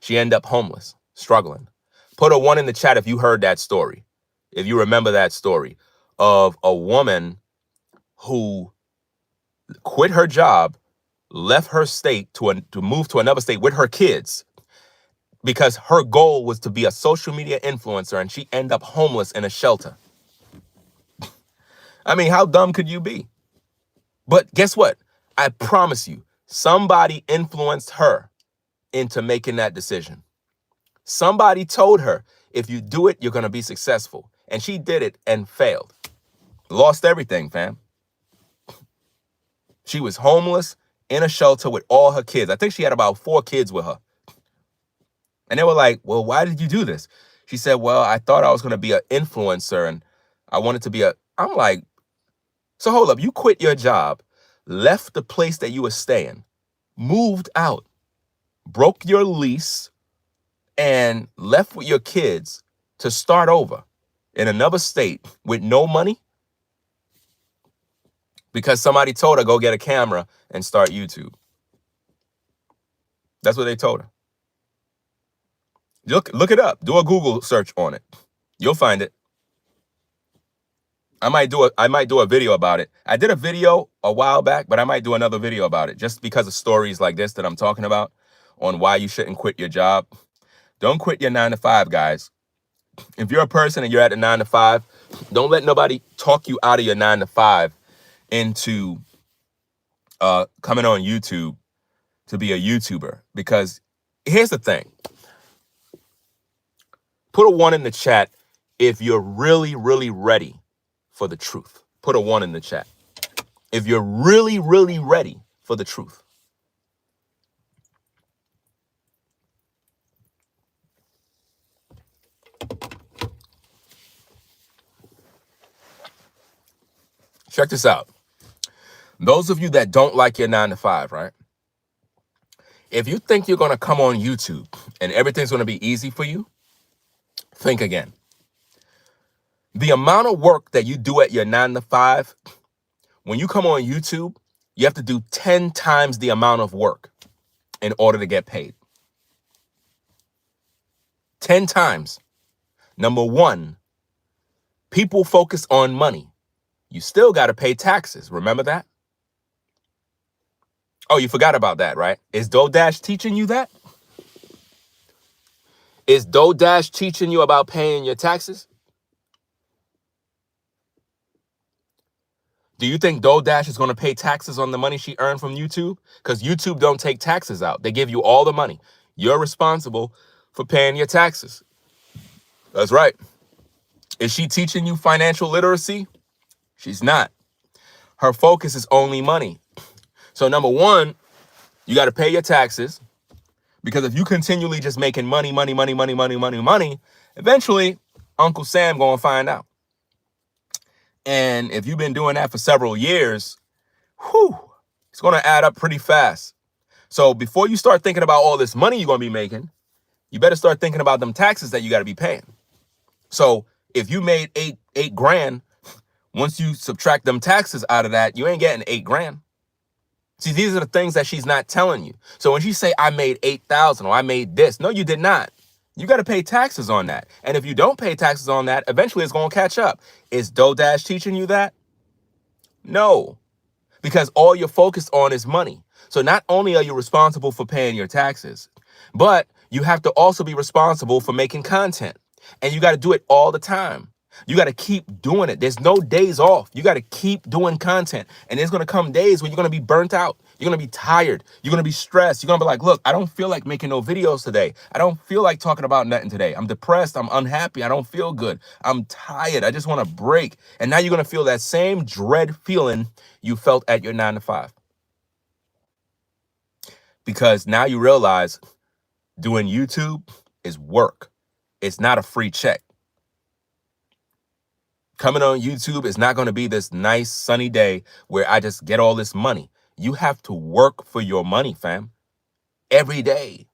She ended up homeless, struggling. Put a 1 in the chat if you heard that story, if you remember that story of a woman who quit her job, left her state to move to another state with her kids because her goal was to be a social media influencer, and she ended up homeless in a shelter. I mean, how dumb could you be? But guess what? I promise you, somebody influenced her into making that decision. Somebody told her, if you do it, you're going to be successful. And she did it and failed. Lost everything, fam. She was homeless in a shelter with all her kids. I think she had about 4 kids with her. And they were like, well, why did you do this? She said, well, I thought I was going to be an influencer and I wanted to be I'm like, so hold up. You quit your job, left the place that you were staying, moved out, broke your lease, and left with your kids to start over in another state with no money because somebody told her, go get a camera and start YouTube. That's what they told her. Look it up. Do a Google search on it. You'll find it. I might do a video about it. I did a video a while back, but I might do another video about it just because of stories like this that I'm talking about on why you shouldn't quit your job. Don't quit your 9 to 5, guys. If you're a person and you're at a 9 to 5, don't let nobody talk you out of your 9 to 5 into coming on YouTube to be a YouTuber. Because here's the thing. Put a 1 in the chat if you're really, really ready for the truth. Put a 1 in the chat. If you're really, really ready for the truth. Check this out. Those of you that don't like your 9 to 5, right? If you think you're going to come on YouTube and everything's going to be easy for you, think again. The amount of work that you do at your 9 to 5, when you come on YouTube, you have to do 10 times the amount of work in order to get paid. 10 times. Number one, people focus on money. You still got to pay taxes. Remember that? Oh, you forgot about that, right? Is DoorDash teaching you that? Is DoorDash teaching you about paying your taxes? Do you think DoorDash is going to pay taxes on the money she earned from YouTube? Because YouTube don't take taxes out. They give you all the money. You're responsible for paying your taxes. That's right. Is she teaching you financial literacy? She's not. Her focus is only money. So number one, you got to pay your taxes, because if you continually just making money, eventually Uncle Sam going to find out. And if you've been doing that for several years, it's going to add up pretty fast. So before you start thinking about all this money you're going to be making, you better start thinking about them taxes that you got to be paying. So if you made eight grand, once you subtract them taxes out of that, you ain't getting 8 grand. See, these are the things that she's not telling you. So when she say, I made 8,000 or I made this, no, you did not. You got to pay taxes on that. And if you don't pay taxes on that, eventually it's going to catch up. Is DoorDash teaching you that? No, because all you're focused on is money. So not only are you responsible for paying your taxes, but you have to also be responsible for making content. And you got to do it all the time. You got to keep doing it. There's no days off. You got to keep doing content. And there's going to come days when you're going to be burnt out. You're going to be tired. You're going to be stressed. You're going to be like, look, I don't feel like making no videos today. I don't feel like talking about nothing today. I'm depressed. I'm unhappy. I don't feel good. I'm tired. I just want to break. And now you're going to feel that same dread feeling you felt at your 9 to 5. Because now you realize doing YouTube is work. It's not a free check. Coming on YouTube is not going to be this nice sunny day where I just get all this money. You have to work for your money, fam, every day.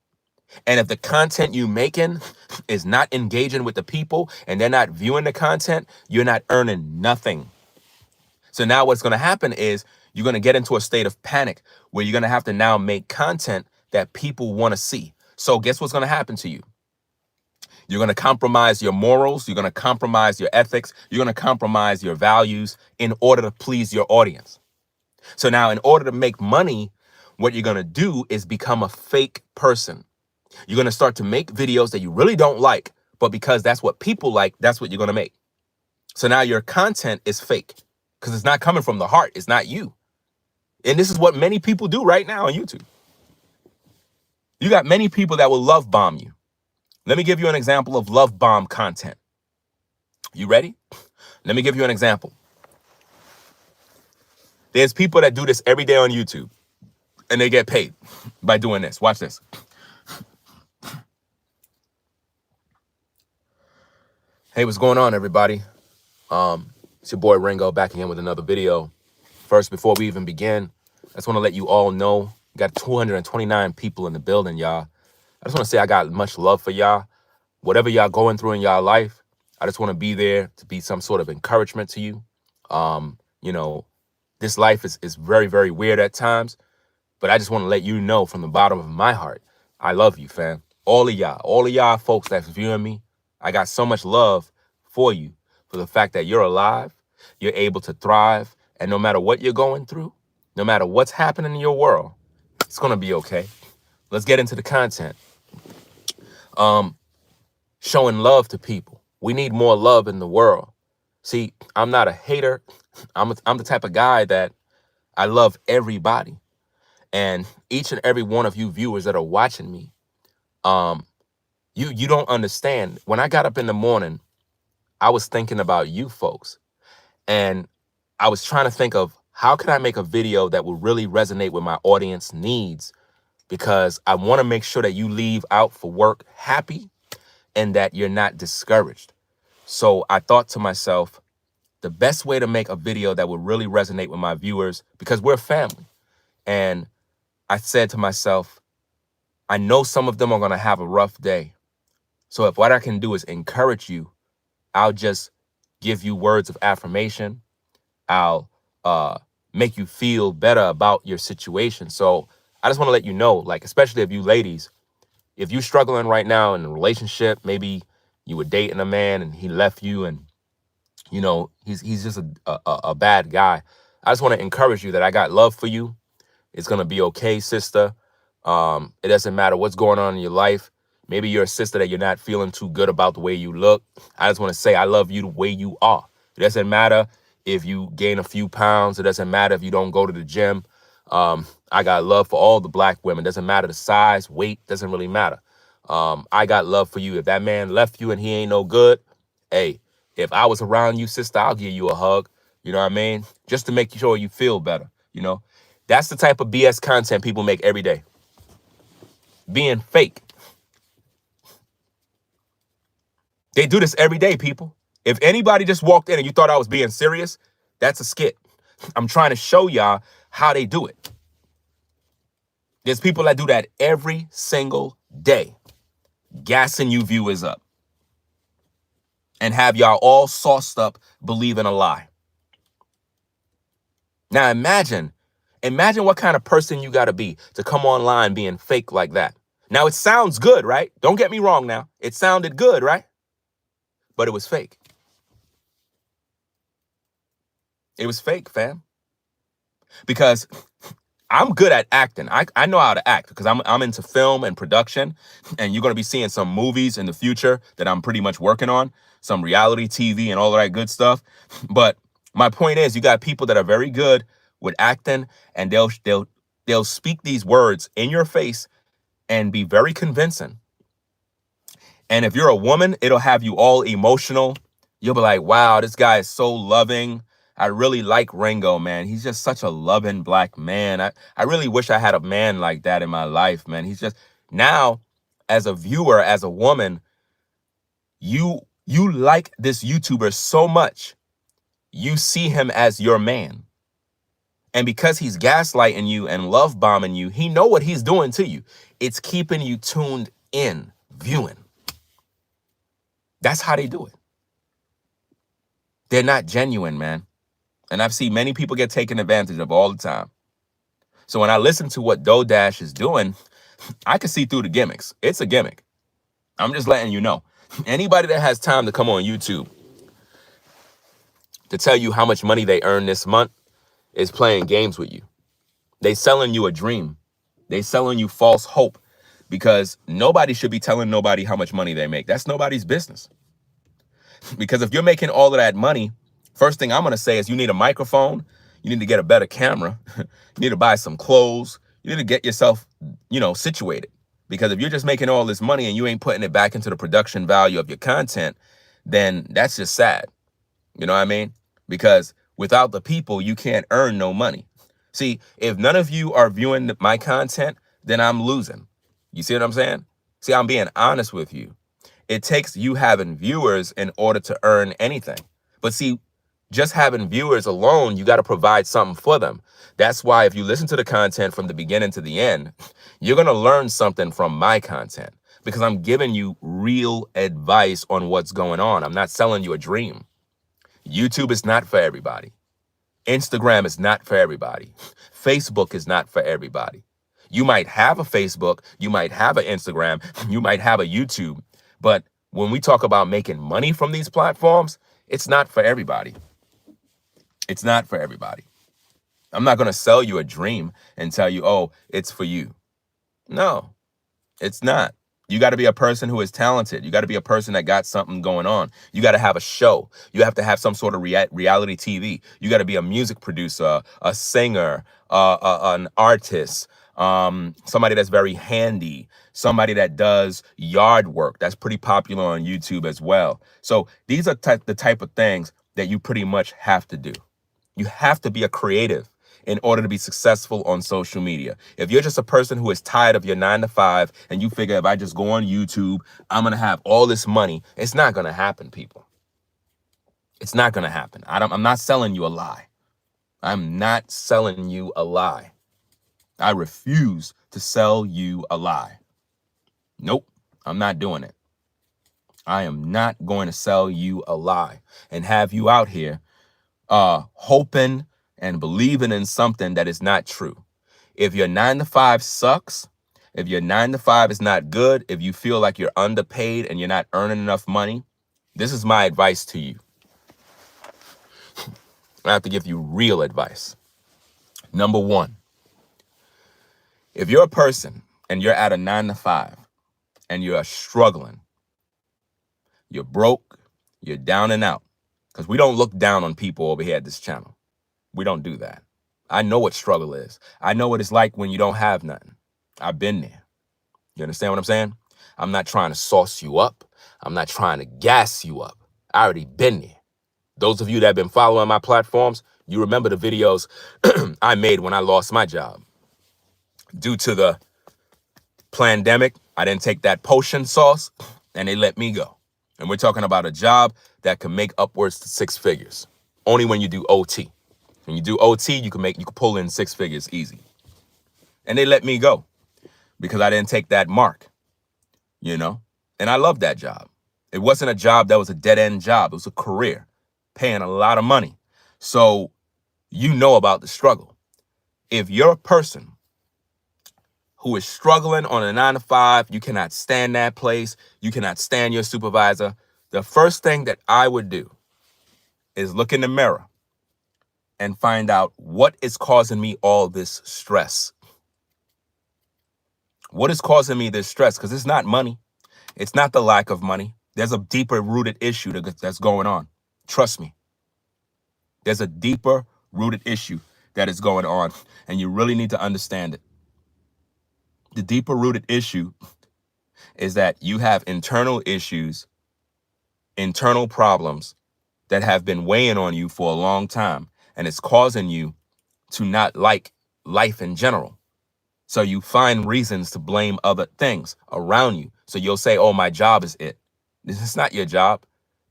And if the content you making is not engaging with the people and they're not viewing the content, you're not earning nothing. So now what's going to happen is you're going to get into a state of panic where you're going to have to now make content that people want to see. So guess what's going to happen to you? You're going to compromise your morals. You're going to compromise your ethics. You're going to compromise your values in order to please your audience. So now in order to make money, what you're going to do is become a fake person. You're going to start to make videos that you really don't like, but because that's what people like, that's what you're going to make. So now your content is fake because it's not coming from the heart. It's not you. And this is what many people do right now on YouTube. You got many people that will love bomb you. Let me give you an example of love bomb content. You ready? Let me give you an example. There's people that do this every day on YouTube and they get paid by doing this. Watch this. Hey, what's going on, everybody? It's your boy Ringo back again with another video. First, before we even begin, I just want to let you all know we got 229 people in the building, y'all. I just want to say I got much love for y'all. Whatever y'all going through in y'all life, I just want to be there to be some sort of encouragement to you. You know, this life is very, very weird at times, but I just want to let you know from the bottom of my heart, I love you, fam. All of y'all folks that's viewing me, I got so much love for you, for the fact that you're alive, you're able to thrive, and no matter what you're going through, no matter what's happening in your world, it's going to be okay. Let's get into the content. Showing love to people. We need more love in the world. See, I'm not a hater. I'm the type of guy that I love everybody. And each and every one of you viewers that are watching me, you don't understand. When I got up in the morning, I was thinking about you folks. And I was trying to think of how can I make a video that will really resonate with my audience needs, because I want to make sure that you leave out for work happy and that you're not discouraged. So I thought to myself, the best way to make a video that would really resonate with my viewers, because we're family. And I said to myself, I know some of them are going to have a rough day. So if what I can do is encourage you, I'll just give you words of affirmation. I'll make you feel better about your situation. So I just want to let you know, like, especially if you ladies, if you're struggling right now in a relationship, maybe you were dating a man and he left you and, you know, he's just a bad guy. I just want to encourage you that I got love for you. It's going to be okay, sister. It doesn't matter what's going on in your life. Maybe you're a sister that you're not feeling too good about the way you look. I just want to say I love you the way you are. It doesn't matter if you gain a few pounds. It doesn't matter if you don't go to the gym. I got love for all the black women. Doesn't matter the size, weight, doesn't really matter. I got love for you. If that man left you and he ain't no good, hey, if I was around you, sister, I'll give you a hug. You know what I mean? Just to make sure you feel better, you know? That's the type of BS content people make every day. Being fake. They do this every day, people. If anybody just walked in and you thought I was being serious, that's a skit. I'm trying to show y'all how they do it. There's people that do that every single day, gassing you viewers up and have y'all all sauced up believing a lie. Now imagine what kind of person you got to be to come online being fake like that. Now it sounds good, right? Don't get me wrong now. It sounded good, right? But it was fake. It was fake, fam. Because I'm good at acting. I know how to act because I'm into film and production, and you're going to be seeing some movies in the future that I'm pretty much working on, some reality TV and all of that good stuff. But my point is, you got people that are very good with acting, and they'll speak these words in your face and be very convincing. And if you're a woman, it'll have you all emotional. You'll be like, wow, this guy is so loving. I really like Ringo, man. He's just such a loving black man. I really wish I had a man like that in my life, man. He's just, now, as a viewer, as a woman, you like this YouTuber so much. You see him as your man. And because he's gaslighting you and love bombing you, he know what he's doing to you. It's keeping you tuned in, viewing. That's how they do it. They're not genuine, man. And I've seen many people get taken advantage of all the time. So when I listen to what DoDash is doing, I can see through the gimmicks. It's a gimmick. I'm just letting you know. Anybody that has time to come on YouTube to tell you how much money they earn this month is playing games with you. They selling you a dream. They selling you false hope, because nobody should be telling nobody how much money they make. That's nobody's business. Because if you're making all of that money, first thing I'm going to say is you need a microphone. You need to get a better camera. You need to buy some clothes. You need to get yourself, situated. Because if you're just making all this money and you ain't putting it back into the production value of your content, then that's just sad. You know what I mean? Because without the people, you can't earn no money. See, if none of you are viewing my content, then I'm losing. You see what I'm saying? See, I'm being honest with you. It takes you having viewers in order to earn anything. But see, just having viewers alone, you got to provide something for them. That's why if you listen to the content from the beginning to the end, you're going to learn something from my content, because I'm giving you real advice on what's going on. I'm not selling you a dream. YouTube is not for everybody. Instagram is not for everybody. Facebook is not for everybody. You might have a Facebook, you might have an Instagram, you might have a YouTube, but when we talk about making money from these platforms, it's not for everybody. It's not for everybody. I'm not going to sell you a dream and tell you, oh, it's for you. No, it's not. You got to be a person who is talented. You got to be a person that got something going on. You got to have a show. You have to have some sort of reality TV. You got to be a music producer, a singer, an artist, somebody that's very handy, somebody that does yard work. That's pretty popular on YouTube as well. So these are the type of things that you pretty much have to do. You have to be a creative in order to be successful on social media. If you're just a person who is tired of your 9 to 5 and you figure if I just go on YouTube, I'm going to have all this money, it's not going to happen, people. It's not going to happen. I'm not selling you a lie. I'm not selling you a lie. I refuse to sell you a lie. Nope, I'm not doing it. I am not going to sell you a lie and have you out here hoping and believing in something that is not true. If your 9 to 5 sucks, if your 9 to 5 is not good, if you feel like you're underpaid and you're not earning enough money, this is my advice to you. I have to give you real advice. Number one, if you're a person and you're at a 9 to 5 and you're struggling, you're broke, you're down and out, because we don't look down on people over here at this channel. We don't do that. I know what struggle is. I know what it's like when you don't have nothing. I've been there. You understand what I'm saying? I'm not trying to sauce you up. I'm not trying to gas you up. I already been there. Those of you that have been following my platforms, you remember the videos I made when I lost my job. Due to the pandemic, I didn't take that potion sauce and they let me go. And we're talking about a job that can make upwards to 6 figures. Only when you do OT. When you do OT, you can pull in 6 figures easy. And they let me go because I didn't take that mark, you know? And I love that job. It wasn't a job that was a dead-end job. It was a career, paying a lot of money. So you know about the struggle. If you're a person who is struggling on a 9 to 5, you cannot stand that place, you cannot stand your supervisor, the first thing that I would do is look in the mirror and find out what is causing me all this stress. What is causing me this stress? Because it's not money. It's not the lack of money. There's a deeper rooted issue that's going on. Trust me. There's a deeper rooted issue that is going on, and you really need to understand it. The deeper rooted issue is that you have internal issues, internal problems that have been weighing on you for a long time, and it's causing you to not like life in general. So you find reasons to blame other things around you. So you'll say, oh, my job is it. This is not your job,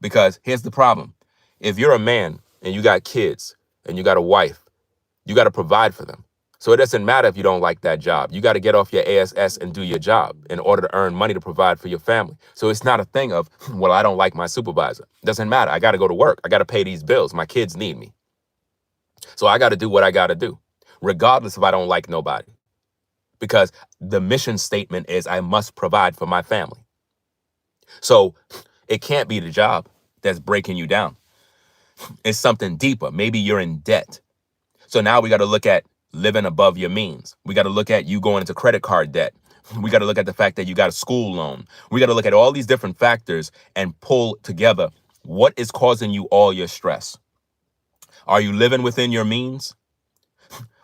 because here's the problem. If you're a man and you got kids and you got a wife, you got to provide for them. So it doesn't matter if you don't like that job. You got to get off your ass and do your job in order to earn money to provide for your family. So it's not a thing of, well, I don't like my supervisor. It doesn't matter. I got to go to work. I got to pay these bills. My kids need me. So I got to do what I got to do, regardless if I don't like nobody. Because the mission statement is I must provide for my family. So it can't be the job that's breaking you down. It's something deeper. Maybe you're in debt. So now we got to look at living above your means. We got to look at you going into credit card debt. We got to look at the fact that you got a school loan. We got to look at all these different factors and pull together what is causing you all your stress. Are you living within your means?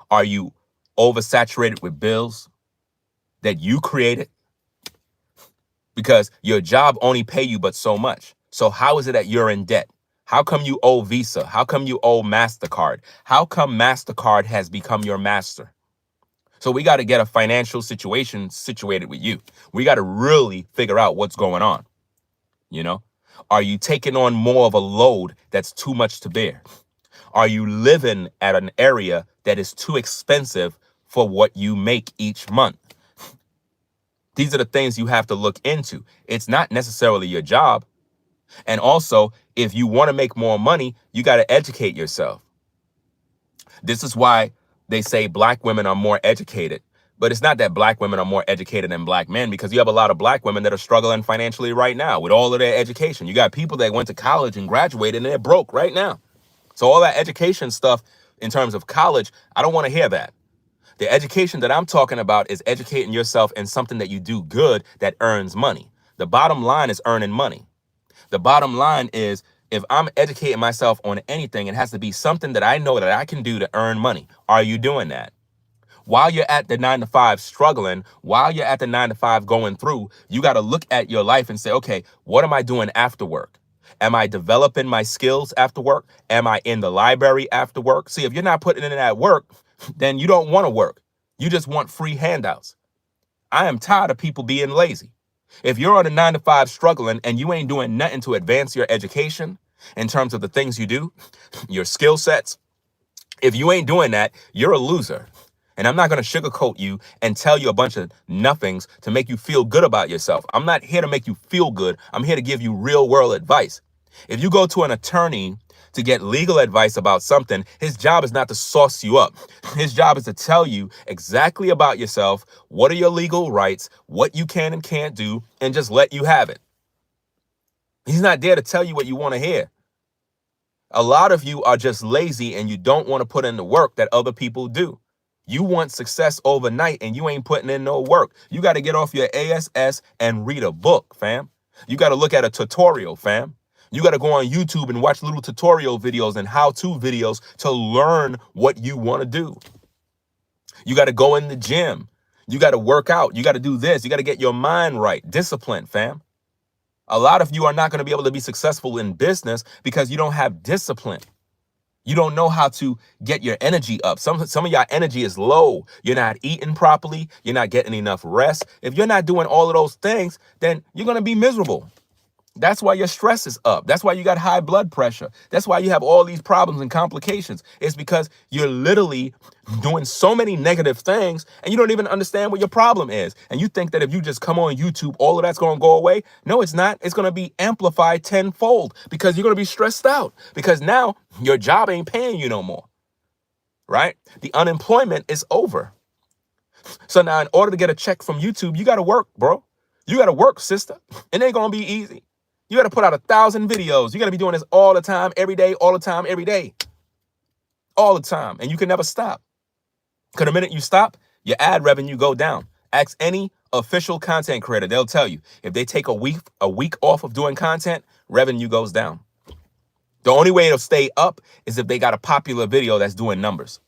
Are you oversaturated with bills that you created? Because your job only pay you but so much. So how is it that you're in debt? How come you owe Visa? How come you owe MasterCard? How come MasterCard has become your master? So we got to get a financial situation situated with you. We got to really figure out what's going on. You know, are you taking on more of a load that's too much to bear? Are you living at an area that is too expensive for what you make each month? These are the things you have to look into. It's not necessarily your job. And also, if you want to make more money, you got to educate yourself. This is why they say black women are more educated. But it's not that black women are more educated than black men, because you have a lot of black women that are struggling financially right now with all of their education. You got people that went to college and graduated and they're broke right now. So all that education stuff in terms of college, I don't want to hear that. The education that I'm talking about is educating yourself in something that you do good that earns money. The bottom line is earning money. The bottom line is, if I'm educating myself on anything, it has to be something that I know that I can do to earn money. Are you doing that? While you're at the 9 to 5 struggling, while you're at the 9 to 5 going through, you got to look at your life and say, okay, what am I doing after work? Am I developing my skills after work? Am I in the library after work? See, if you're not putting in that work, then you don't want to work. You just want free handouts. I am tired of people being lazy. If you're on a 9 to 5 struggling and you ain't doing nothing to advance your education in terms of the things you do, your skill sets, if you ain't doing that, you're a loser. And I'm not going to sugarcoat you and tell you a bunch of nothings to make you feel good about yourself. I'm not here to make you feel good. I'm here to give you real world advice. If you go to an attorney to get legal advice about something, his job is not to sauce you up. His job is to tell you exactly about yourself, what are your legal rights, what you can and can't do, and just let you have it. He's not there to tell you what you want to hear. A lot of you are just lazy and you don't want to put in the work that other people do. You want success overnight and you ain't putting in no work. You got to get off your ASS and read a book, fam. You got to look at a tutorial, fam. You got to go on YouTube and watch little tutorial videos and how-to videos to learn what you want to do. You got to go in the gym. You got to work out. You got to do this. You got to get your mind right. Discipline, fam. A lot of you are not going to be able to be successful in business because you don't have discipline. You don't know how to get your energy up. Some of your energy is low. You're not eating properly. You're not getting enough rest. If you're not doing all of those things, then you're going to be miserable. That's why your stress is up. That's why you got high blood pressure. That's why you have all these problems and complications. It's because you're literally doing so many negative things and you don't even understand what your problem is. And you think that if you just come on YouTube, all of that's going to go away. No, it's not. It's going to be amplified tenfold because you're going to be stressed out because now your job ain't paying you no more, right? The unemployment is over. So now in order to get a check from YouTube, you got to work, bro. You got to work, sister. It ain't going to be easy. You got to put out 1,000 videos. You got to be doing this all the time, every day, all the time, every day. All the time. And you can never stop. Because the minute you stop, your ad revenue go down. Ask any official content creator. They'll tell you if they take a week off of doing content, revenue goes down. The only way it'll stay up is if they got a popular video that's doing numbers.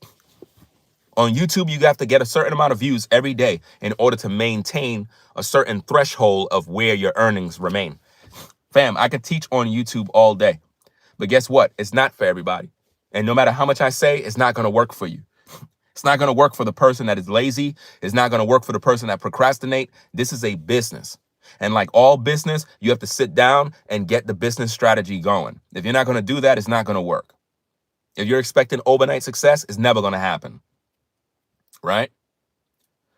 On YouTube, you have to get a certain amount of views every day in order to maintain a certain threshold of where your earnings remain. Fam, I could teach on YouTube all day, but guess what? It's not for everybody. And no matter how much I say, it's not going to work for you. It's not going to work for the person that is lazy. It's not going to work for the person that procrastinate. This is a business. And like all business, you have to sit down and get the business strategy going. If you're not going to do that, it's not going to work. If you're expecting overnight success, it's never going to happen. Right?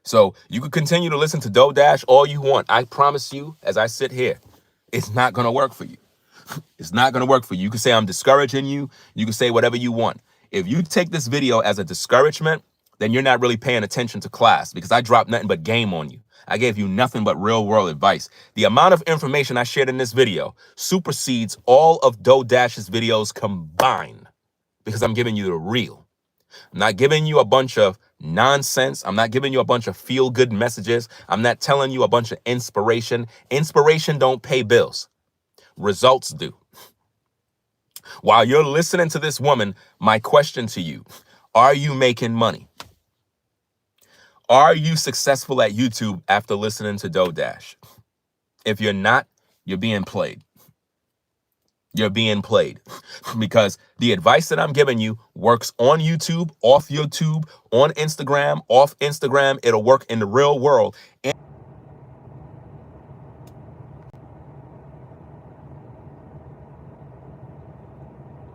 So you could continue to listen to DoDash all you want. I promise you, as I sit here, it's not going to work for you. It's not going to work for you. You can say I'm discouraging you. You can say whatever you want. If you take this video as a discouragement, then you're not really paying attention to class because I dropped nothing but game on you. I gave you nothing but real world advice. The amount of information I shared in this video supersedes all of DoDash's videos combined because I'm giving you the real. I'm not giving you a bunch of nonsense. I'm not giving you a bunch of feel-good messages. I'm not telling you a bunch of inspiration. Inspiration don't pay bills. Results do. While you're listening to this woman, my question to you, are you making money? Are you successful at YouTube after listening to DoDash? If you're not, you're being played. You're being played because the advice that I'm giving you works on YouTube, off YouTube, on Instagram, off Instagram. It'll work in the real world.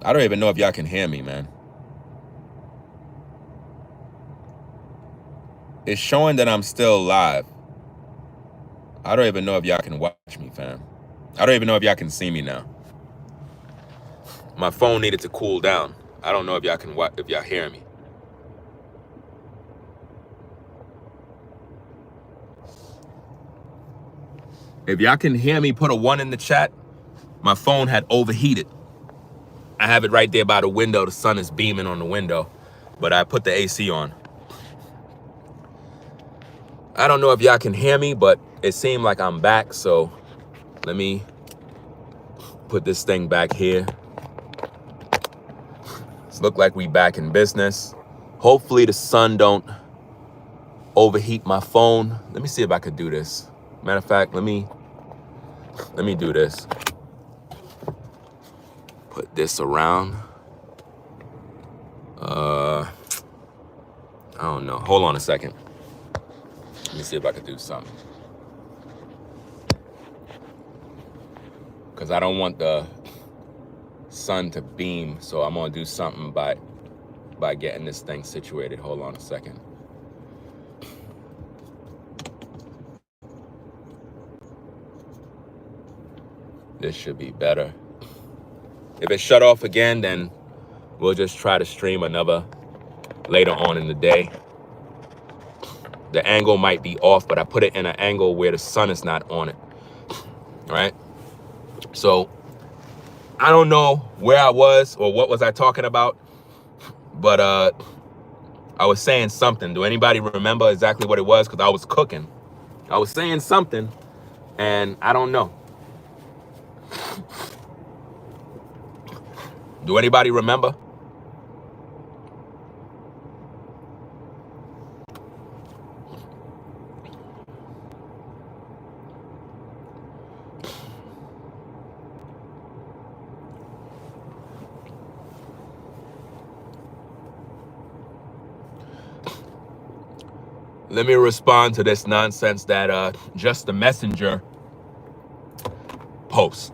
I don't even know if y'all can hear me, man. It's showing that I'm still live. I don't even know if y'all can watch me, fam. I don't even know if y'all can see me now. My phone needed to cool down. I don't know if y'all can watch, if y'all hear me. If y'all can hear me, put a 1 in the chat. My phone had overheated. I have it right there by the window. The sun is beaming on the window, but I put the AC on. I don't know if y'all can hear me, but it seemed like I'm back. So let me put this thing back here. It's look like we back in business. Hopefully the sun don't overheat my phone. Let me see if I could do this. Matter of fact, let me do this. Put this around. I don't know. Hold on a second. Let me see if I could do something. Because I don't want the sun to beam, so I'm gonna do something by getting this thing situated. Hold on a second. This should be better. If it shut off again, then we'll just try to stream another later on in the day. The angle might be off, but I put it in an angle where the sun is not on it. All right? So I don't know where I was or what was I talking about, but I was saying something. Do anybody remember exactly what it was? Because I was cooking. I was saying something, and I don't know. Do anybody remember? Let me respond to this nonsense that Just the Messenger posts.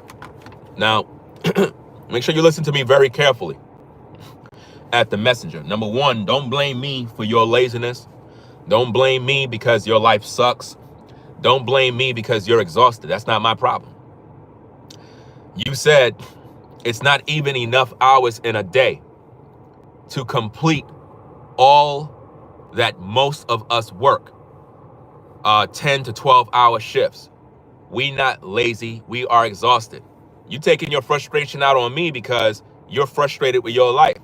Now, make sure you listen to me very carefully. At the Messenger, number one, don't blame me for your laziness. Don't blame me because your life sucks. Don't blame me because you're exhausted. That's not my problem. You said it's not even enough hours in a day to complete all that most of us work, 10 to 12 hour shifts. We not lazy, we are exhausted. You taking your frustration out on me because you're frustrated with your life.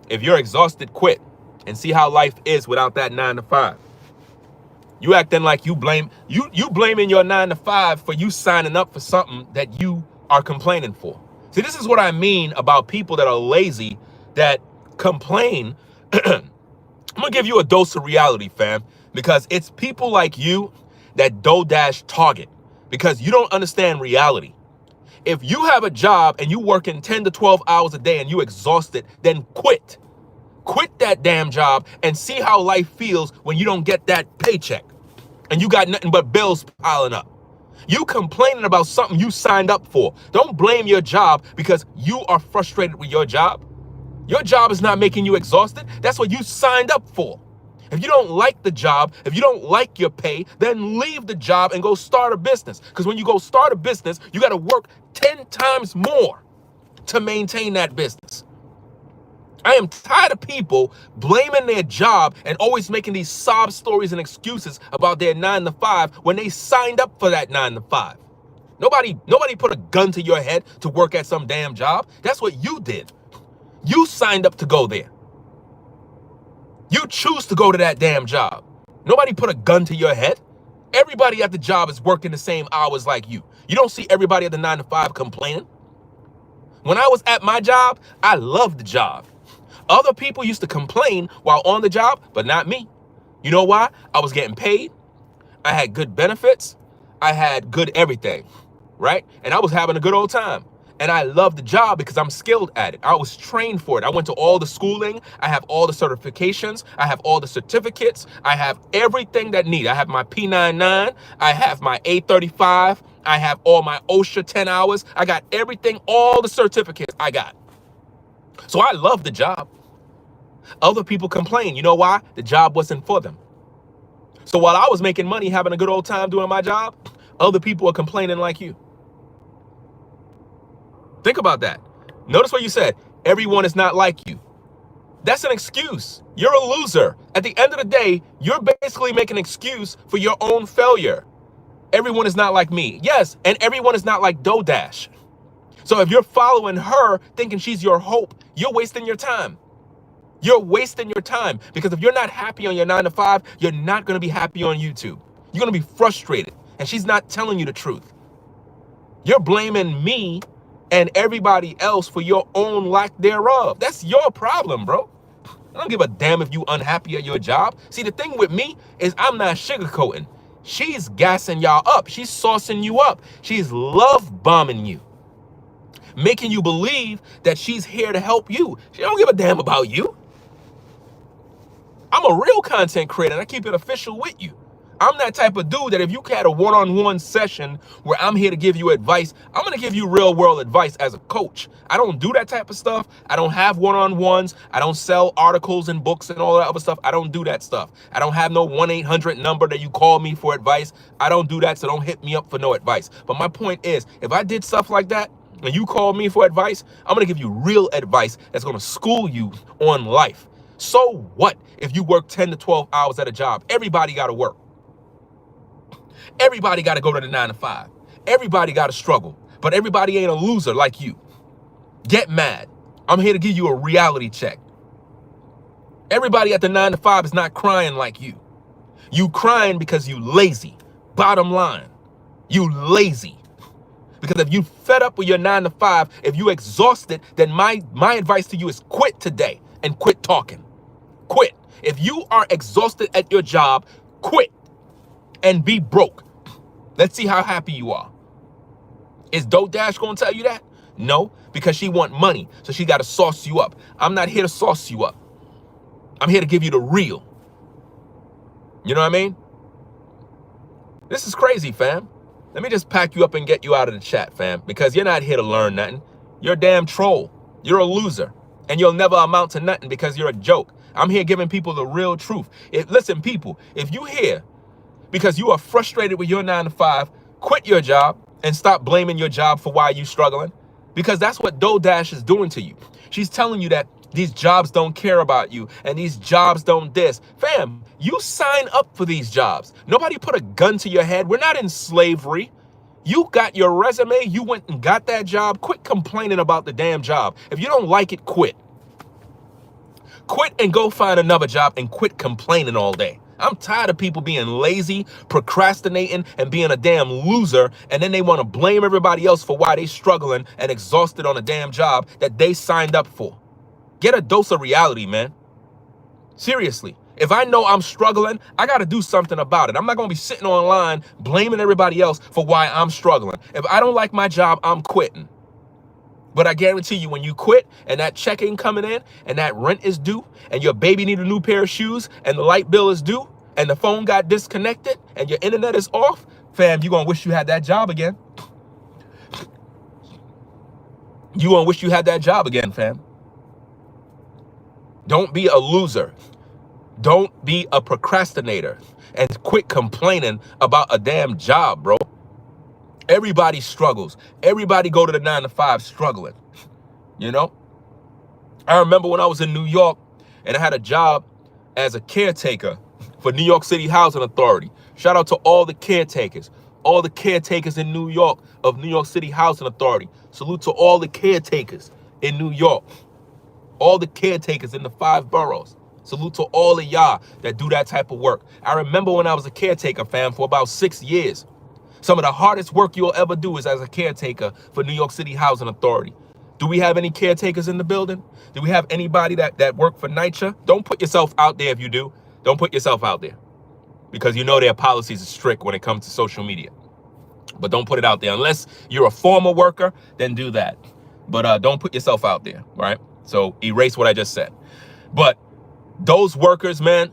If you're exhausted, quit and see how life is without that 9 to 5. You acting like you blaming your 9 to 5 for you signing up for something that you are complaining for. See, this is what I mean about people that are lazy, that complain. I'm gonna give you a dose of reality, fam, because it's people like you that DoorDash target because you don't understand reality. If you have a job and you working 10 to 12 hours a day and you exhausted, then quit. Quit that damn job and see how life feels when you don't get that paycheck and you got nothing but bills piling up. You complaining about something you signed up for. Don't blame your job because you are frustrated with your job. Your job is not making you exhausted. That's what you signed up for. If you don't like the job, if you don't like your pay, then leave the job and go start a business. Because when you go start a business, you got to work 10 times more to maintain that business. I am tired of people blaming their job and always making these sob stories and excuses about their 9 to 5 when they signed up for that 9 to 5. Nobody put a gun to your head to work at some damn job. That's what you did. You signed up to go there. You choose to go to that damn job. Nobody put a gun to your head. Everybody at the job is working the same hours like you. You don't see everybody at the 9 to 5 complaining. When I was at my job, I loved the job. Other people used to complain while on the job, but not me. You know why? I was getting paid. I had good benefits. I had good everything, right? And I was having a good old time. And I loved the job because I'm skilled at it. I was trained for it. I went to all the schooling. I have all the certifications. I have all the certificates. I have everything that needed. I have my P99. I have my A35. I have all my OSHA 10 hours. I got everything, all the certificates I got. So I love the job. Other people complain. You know why? The job wasn't for them. So while I was making money, having a good old time doing my job, other people are complaining like you. Think about that. Notice what you said. Everyone is not like you. That's an excuse. You're a loser. At the end of the day, you're basically making an excuse for your own failure. Everyone is not like me. Yes, and everyone is not like DoorDash. So if you're following her, thinking she's your hope, you're wasting your time. You're wasting your time because if you're not happy on your 9 to 5, you're not going to be happy on YouTube. You're going to be frustrated, and she's not telling you the truth. You're blaming me and everybody else for your own lack thereof. That's your problem, bro. I don't give a damn if you unhappy at your job. See, the thing with me is I'm not sugarcoating. She's gassing y'all up. She's saucing you up. She's love bombing you, making you believe that she's here to help you. She don't give a damn about you. I'm a real content creator and I keep it official with you. I'm that type of dude that if you had a one-on-one session where I'm here to give you advice, I'm going to give you real world advice as a coach. I don't do that type of stuff. I don't have one-on-ones. I don't sell articles and books and all that other stuff. I don't do that stuff. I don't have no 1-800 number that you call me for advice. I don't do that, so don't hit me up for no advice. But my point is, if I did stuff like that and you call me for advice, I'm going to give you real advice that's going to school you on life. So what if you work 10 to 12 hours at a job? Everybody got to work. Everybody got to go to the 9 to 5. Everybody got to struggle, but everybody ain't a loser like you. Get mad. I'm here to give you a reality check. Everybody at the 9 to 5 is not crying like you. You crying because you lazy. Bottom line, you lazy. Because if you fed up with your 9 to 5, if you exhausted, then my advice to you is quit today and quit talking. Quit. If you are exhausted at your job, quit and be broke. Let's see how happy you are. Is DoorDash going to tell you that? No, because she want money, so she got to sauce you up. I'm not here to sauce you up. I'm here to give you the real. You know what I mean? This is crazy, fam. Let me just pack you up and get you out of the chat, fam, because you're not here to learn nothing. You're a damn troll. You're a loser, and you'll never amount to nothing because you're a joke. I'm here giving people the real truth. Listen, people, if you here because you are frustrated with your 9 to 5, quit your job and stop blaming your job for why you're struggling, because that's what DoorDash is doing to you. She's telling you that these jobs don't care about you and these jobs don't this. Fam, you sign up for these jobs. Nobody put a gun to your head. We're not in slavery. You got your resume. You went and got that job. Quit complaining about the damn job. If you don't like it, quit. Quit and go find another job and quit complaining all day. I'm tired of people being lazy, procrastinating, and being a damn loser, and then they want to blame everybody else for why they struggling and exhausted on a damn job that they signed up for. Get a dose of reality, man. Seriously. If I know I'm struggling, I got to do something about it. I'm not going to be sitting online blaming everybody else for why I'm struggling. If I don't like my job, I'm quitting. But I guarantee you, when you quit and that check ain't coming in and that rent is due and your baby need a new pair of shoes and the light bill is due and the phone got disconnected and your internet is off, fam, you're going to wish you had that job again. You're going to wish you had that job again, fam. Don't be a loser. Don't be a procrastinator and quit complaining about a damn job, bro. Everybody struggles. Everybody go to the 9 to 5 struggling, you know? I remember when I was in New York and I had a job as a caretaker for New York City Housing Authority. Shout out to all the caretakers in New York of New York City Housing Authority. Salute to all the caretakers in New York, all the caretakers in the 5 boroughs. Salute to all of y'all that do that type of work. I remember when I was a caretaker, fam, for about 6 years. Some of the hardest work you'll ever do is as a caretaker for New York City Housing Authority. Do we have any caretakers in the building? Do we have anybody that work for NYCHA? Don't put yourself out there if you do. Don't put yourself out there, because you know their policies are strict when it comes to social media. But don't put it out there. Unless you're a former worker, then do that. But don't put yourself out there, right? So erase what I just said. But those workers, man,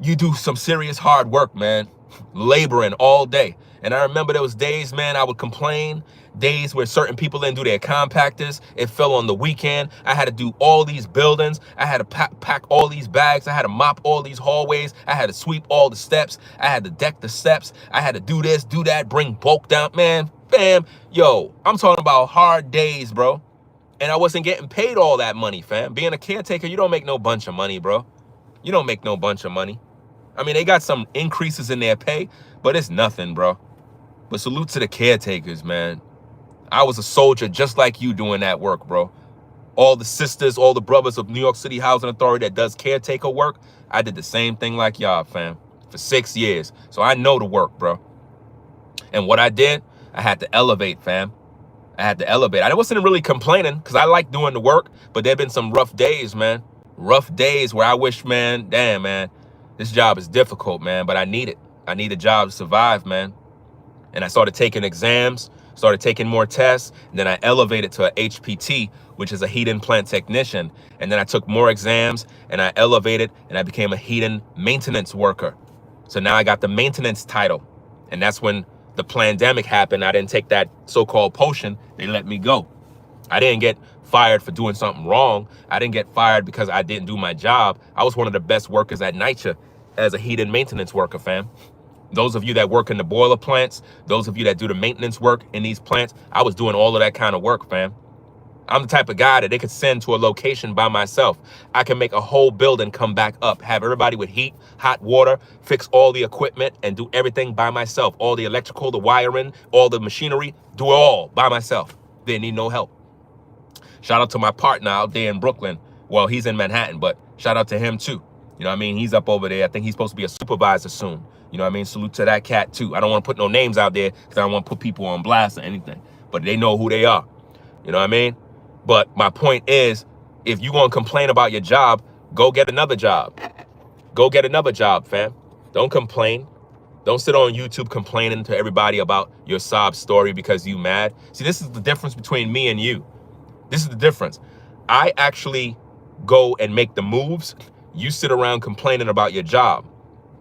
you do some serious hard work, man, laboring all day. And I remember there was days, man, I would complain, days where certain people didn't do their compactors. It fell on the weekend. I had to do all these buildings. I had to pack all these bags. I had to mop all these hallways. I had to sweep all the steps. I had to deck the steps. I had to do this, do that, bring bulk down. Man, fam, yo, I'm talking about hard days, bro. And I wasn't getting paid all that money, fam. Being a caretaker, you don't make no bunch of money, bro. You don't make no bunch of money. I mean, they got some increases in their pay, but it's nothing, bro. But salute to the caretakers, man. I was a soldier just like you doing that work, bro. All the sisters, all the brothers of New York City Housing Authority that does caretaker work, I did the same thing like y'all, fam, for 6 years. So I know the work, bro. And what I did, I had to elevate, fam. I had to elevate. I wasn't really complaining because I like doing the work, but there have been some rough days, man. Rough days where I wish, man, damn, man, this job is difficult, man, but I need it. I need a job to survive, man. And I started taking exams, started taking more tests, and then I elevated to a HPT, which is a heat and plant technician. And then I took more exams and I elevated and I became a heat and maintenance worker. So now I got the maintenance title. And that's when the pandemic happened. I didn't take that so-called potion. They let me go. I didn't get fired for doing something wrong. I didn't get fired because I didn't do my job. I was one of the best workers at NYCHA as a heat and maintenance worker, fam. Those of you that work in the boiler plants, those of you that do the maintenance work in these plants, I was doing all of that kind of work, fam. I'm the type of guy that they could send to a location by myself. I can make a whole building come back up, have everybody with heat, hot water, fix all the equipment and do everything by myself. All the electrical, the wiring, all the machinery, do it all by myself. Didn't need no help. Shout out to my partner out there in Brooklyn. Well, he's in Manhattan, but shout out to him too. You know what I mean? He's up over there. I think he's supposed to be a supervisor soon. You know what I mean? Salute to that cat too. I don't want to put no names out there because I don't want to put people on blast or anything, but they know who they are. You know what I mean? But my point is, if you're going to complain about your job, go get another job. Go get another job, fam. Don't complain. Don't sit on YouTube complaining to everybody about your sob story because you mad. See, this is the difference between me and you. This is the difference. I actually go and make the moves. You sit around complaining about your job,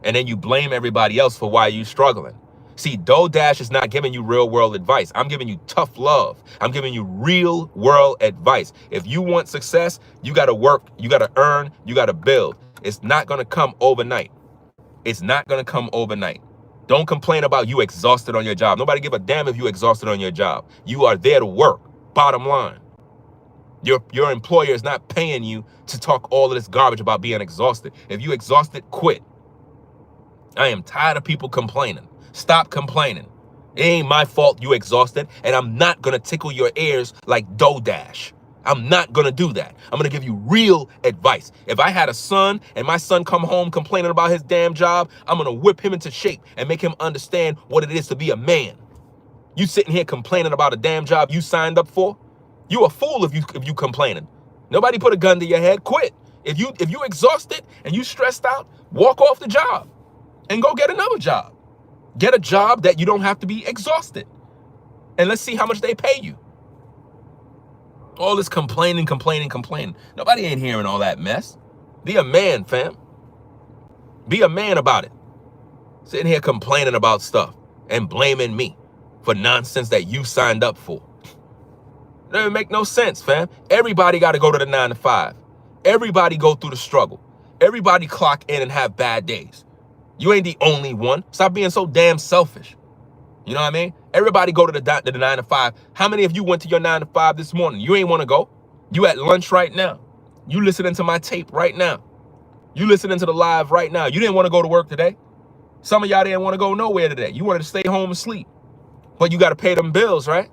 and then you blame everybody else for why you're struggling. See, DoorDash is not giving you real world advice. I'm giving you tough love. I'm giving you real world advice. If you want success, you got to work, you got to earn, you got to build. It's not going to come overnight. It's not going to come overnight. Don't complain about you exhausted on your job. Nobody give a damn if you exhausted on your job. You are there to work. Bottom line. Your employer is not paying you to talk all of this garbage about being exhausted. If you exhausted, quit. I am tired of people complaining. Stop complaining. It ain't my fault you exhausted, and I'm not gonna tickle your ears like DoorDash. I'm not gonna do that. I'm gonna give you real advice. If I had a son and my son come home complaining about his damn job, I'm gonna whip him into shape and make him understand what it is to be a man. You sitting here complaining about a damn job you signed up for? You a fool if you complaining. Nobody put a gun to your head. Quit. If you exhausted and you stressed out, walk off the job and go get another job. Get a job that you don't have to be exhausted. And let's see how much they pay you. All this complaining. Nobody ain't hearing all that mess. Be a man, fam. Be a man about it. Sitting here complaining about stuff and blaming me for nonsense that you signed up for. It doesn't make no sense, fam. Everybody got to go to the 9 to 5. Everybody go through the struggle. Everybody clock in and have bad days. You ain't the only one. Stop being so damn selfish. You know what I mean? Everybody go to the 9 to 5. How many of you went to your 9 to 5 this morning? You ain't want to go. You at lunch right now. You listening to my tape right now. You listening to the live right now. You didn't want to go to work today. Some of y'all didn't want to go nowhere today. You wanted to stay home and sleep. But you got to pay them bills, right?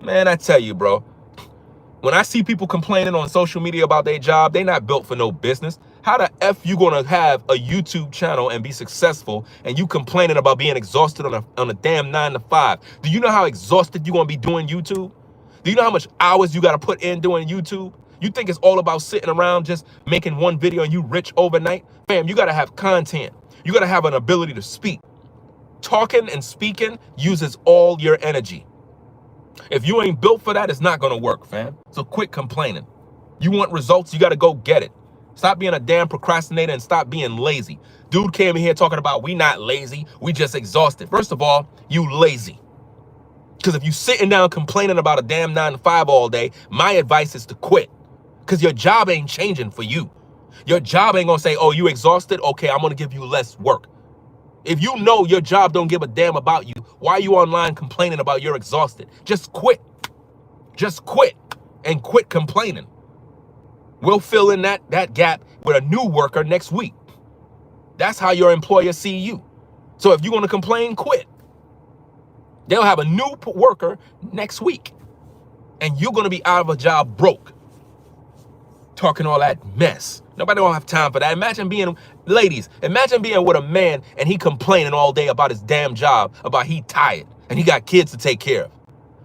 Man, I tell you, bro, when I see people complaining on social media about their job, they not built for no business. How the F you gonna have a YouTube channel and be successful and you complaining about being exhausted on a damn 9 to 5? Do you know how exhausted you gonna be doing YouTube? Do you know how much hours you gotta put in doing YouTube? You think it's all about sitting around just making one video and you rich overnight? Fam, you gotta have content. You gotta have an ability to speak. Talking and speaking uses all your energy. If you ain't built for that, it's not gonna work, fam. So quit complaining. You want results, you gotta go get it. Stop being a damn procrastinator and stop being lazy. Dude came in here talking about we not lazy, we just exhausted. First of all, you lazy. Because if you sitting down complaining about a damn 9 to 5 all day, my advice is to quit. Because your job ain't changing for you. Your job ain't gonna say, oh, you exhausted? Okay, I'm gonna give you less work. If you know your job don't give a damn about you, why are you online complaining about you're exhausted? Just quit. Just quit and quit complaining. We'll fill in that gap with a new worker next week. That's how your employer see you. So if you're going to complain, quit. They'll have a new worker next week. And you're going to be out of a job broke. Talking all that mess. Nobody don't have time for that. Ladies, imagine being with a man and he complaining all day about his damn job, about he tired and he got kids to take care of.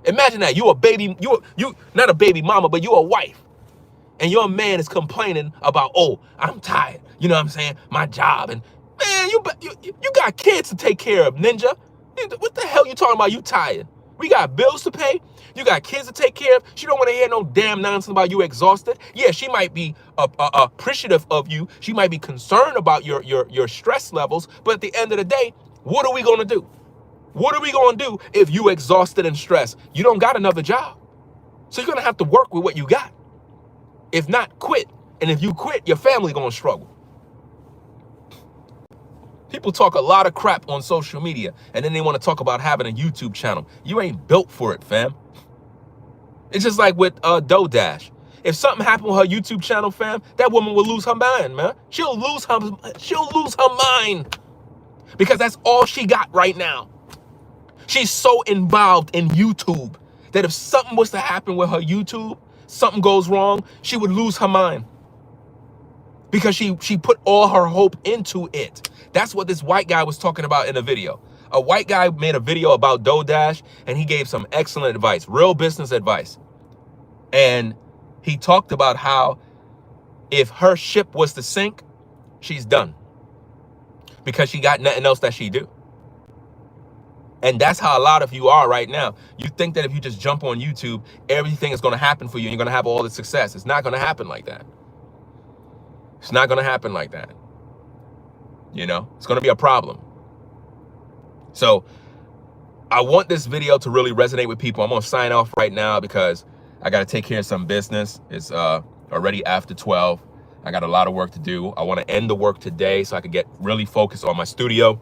Imagine that. You a baby, you not a baby mama, but you a wife. and your man is complaining about, oh, I'm tired. You know what I'm saying? My job. And man, you got kids to take care of, ninja. What the hell you talking about? You tired? We got bills to pay. You got kids to take care of. She don't want to hear no damn nonsense about you exhausted. Yeah, she might be appreciative of you. She might be concerned about your stress levels. But at the end of the day, what are we going to do? What are we going to do if you exhausted and stressed? You don't got another job. So you're going to have to work with what you got. If not, quit. And if you quit, your family going to struggle. People talk a lot of crap on social media, and then they want to talk about having a YouTube channel. You ain't built for it, fam. It's just like with DoDash. If something happened with her YouTube channel, fam, that woman will lose her mind, man. She'll lose her mind. Because that's all she got right now. She's so involved in YouTube that if something was to happen with her YouTube, something goes wrong, she would lose her mind. Because she put all her hope into it. That's what this white guy was talking about in a video. A white guy made a video about DoDash, and he gave some excellent advice, real business advice. And he talked about how if her ship was to sink, she's done. Because she got nothing else that she do. And that's how a lot of you are right now. You think that if you just jump on YouTube, everything is going to happen for you and you're going to have all the success. It's not going to happen like that. It's not going to happen like that. You know, it's going to be a problem. So I want this video to really resonate with people. I'm going to sign off right now because I got to take care of some business. It's already after 12. I got a lot of work to do. I want to end the work today so I can get really focused on my studio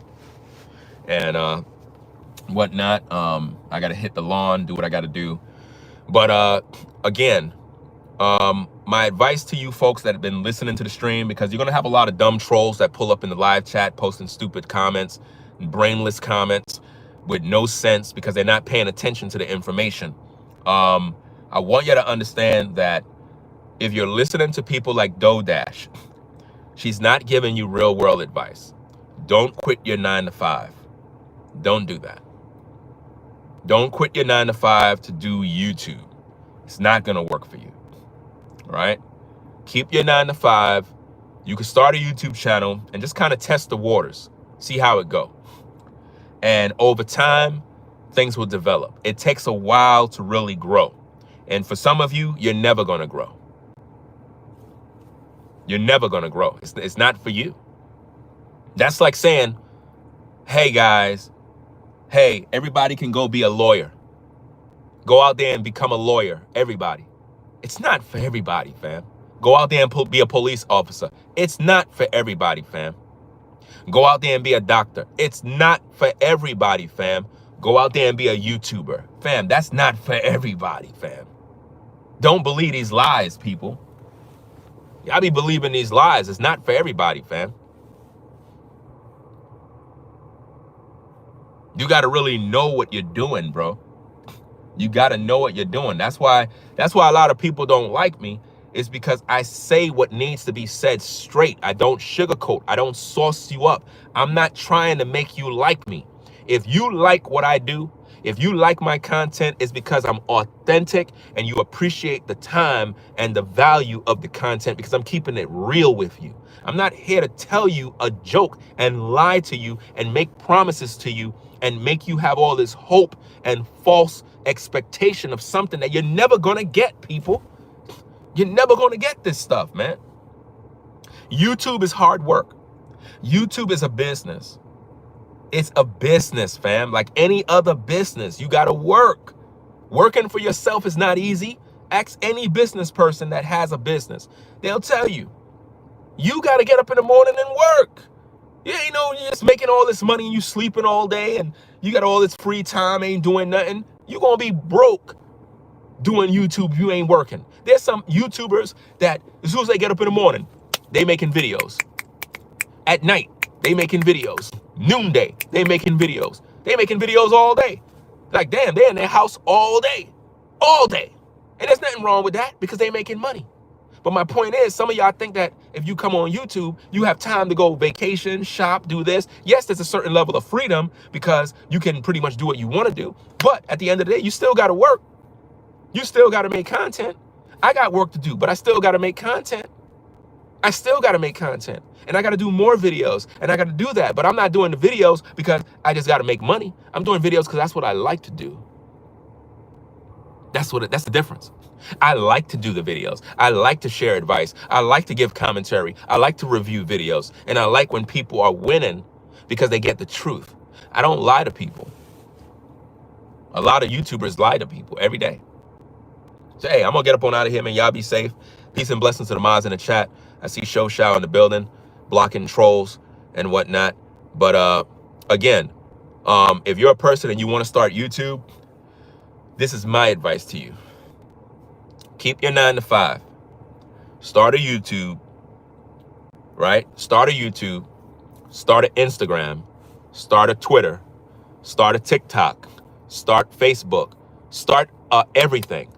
and whatnot. I got to hit the lawn, do what I got to do. But again, my advice to you folks that have been listening to the stream, because you're going to have a lot of dumb trolls that pull up in the live chat posting stupid comments and brainless comments with no sense because they're not paying attention to the information. I want you to understand that if you're listening to people like DoDash, she's not giving you real world advice. Don't quit your 9 to 5. Don't do that. Don't quit your 9 to 5 to do YouTube. It's not going to work for you. All right? Keep your 9 to 5. You can start a YouTube channel and just kind of test the waters. See how it go. And over time, things will develop. It takes a while to really grow. And for some of you, you're never going to grow. You're never going to grow. It's not for you. That's like saying, hey, guys, hey, everybody can go be a lawyer. Go out there and become a lawyer, everybody. It's not for everybody, fam. Go out there and be a police officer. It's not for everybody, fam. Go out there and be a doctor. It's not for everybody, fam. Go out there and be a YouTuber. Fam, that's not for everybody, fam. Don't believe these lies, people. Y'all be believing these lies. It's not for everybody, fam. You got to really know what you're doing, bro. You got to know what you're doing. That's why a lot of people don't like me, is because I say what needs to be said straight. I don't sugarcoat. I don't sauce you up. I'm not trying to make you like me. If you like what I do, if you like my content, it's because I'm authentic and you appreciate the time and the value of the content because I'm keeping it real with you. I'm not here to tell you a joke and lie to you and make promises to you and make you have all this hope and false expectation of something that you're never going to get, people. You're never going to get this stuff, man. YouTube is hard work. YouTube is a business. It's a business, fam. Like any other business, you got to work. Working for yourself is not easy. Ask any business person that has a business. They'll tell you, you got to get up in the morning and work. Yeah, you know, you're just making all this money and you sleeping all day and you got all this free time, ain't doing nothing. You're going to be broke doing YouTube if you ain't working. There's some YouTubers that as soon as they get up in the morning, they making videos. At night, they making videos. Noonday, they making videos. They making videos all day. Like, damn, they're in their house all day. All day. And there's nothing wrong with that because they making money. But my point is, some of y'all think that if you come on YouTube, you have time to go vacation, shop, do this. Yes, there's a certain level of freedom because you can pretty much do what you want to do. But at the end of the day, you still got to work. You still got to make content. I got work to do, but I still got to make content. I still got to make content, and I got to do more videos, and I got to do that. But I'm not doing the videos because I just got to make money. I'm doing videos because that's what I like to do. That's the difference. I like to do the videos. I like to share advice. I like to give commentary. I like to review videos, and I like when people are winning because they get the truth. I don't lie to people. A lot of YouTubers lie to people every day. So, hey, I'm going to get up on out of here, man. Y'all be safe. Peace and blessings to the mods in the chat. I see Show Show in the building, blocking trolls and whatnot. But again, if you're a person and you want to start YouTube, this is my advice to you. Keep your 9 to 5. Start a YouTube, right? Start a YouTube. Start an Instagram. Start a Twitter. Start a TikTok. Start Facebook. Start everything.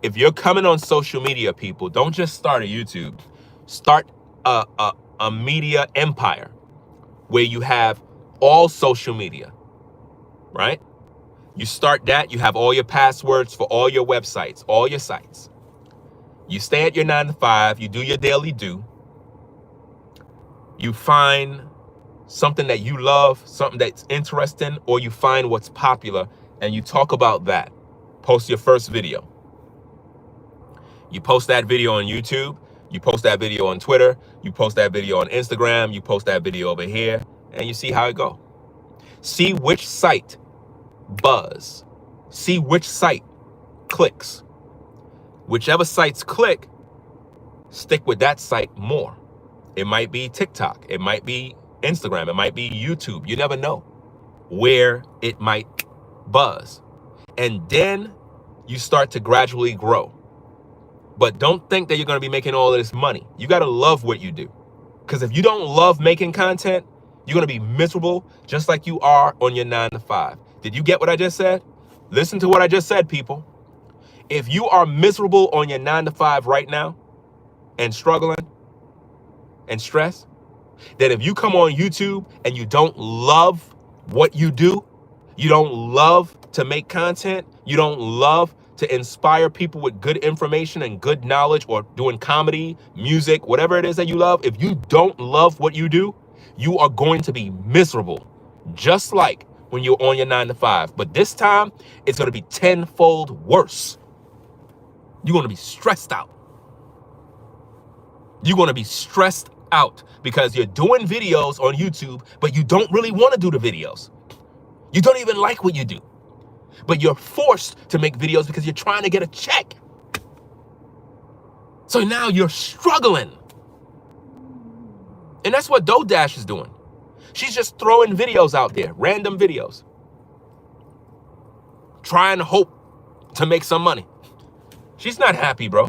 If you're coming on social media, people, don't just start a YouTube. Start a media empire where you have all social media, right? You start that, you have all your passwords for all your websites, all your sites. You stay at your 9 to 5, you do your daily do. You find something that you love, something that's interesting, or you find what's popular and you talk about that. Post your first video. You post that video on YouTube, you post that video on Twitter, you post that video on Instagram, you post that video over here, and you see how it go. See which site buzz. See which site clicks. Whichever sites click, stick with that site more. It might be TikTok, it might be Instagram, it might be YouTube. You never know where it might buzz. And then you start to gradually grow. But don't think that you're going to be making all of this money. You got to love what you do. Because if you don't love making content, you're going to be miserable just like you are on your 9 to 5. Did you get what I just said? Listen to what I just said, people. If you are miserable on your 9 to 5 right now and struggling and stressed, then if you come on YouTube and you don't love what you do, you don't love to make content, you don't love to inspire people with good information and good knowledge, or doing comedy, music, whatever it is that you love, if you don't love what you do, you are going to be miserable, just like when you're on your 9 to 5. But this time, it's going to be tenfold worse. You're going to be stressed out. You're going to be stressed out because you're doing videos on YouTube, but you don't really want to do the videos. You don't even like what you do. But you're forced to make videos because you're trying to get a check. So now you're struggling. And that's what DoDash is doing. She's just throwing videos out there, random videos, trying to hope to make some money. She's not happy, bro.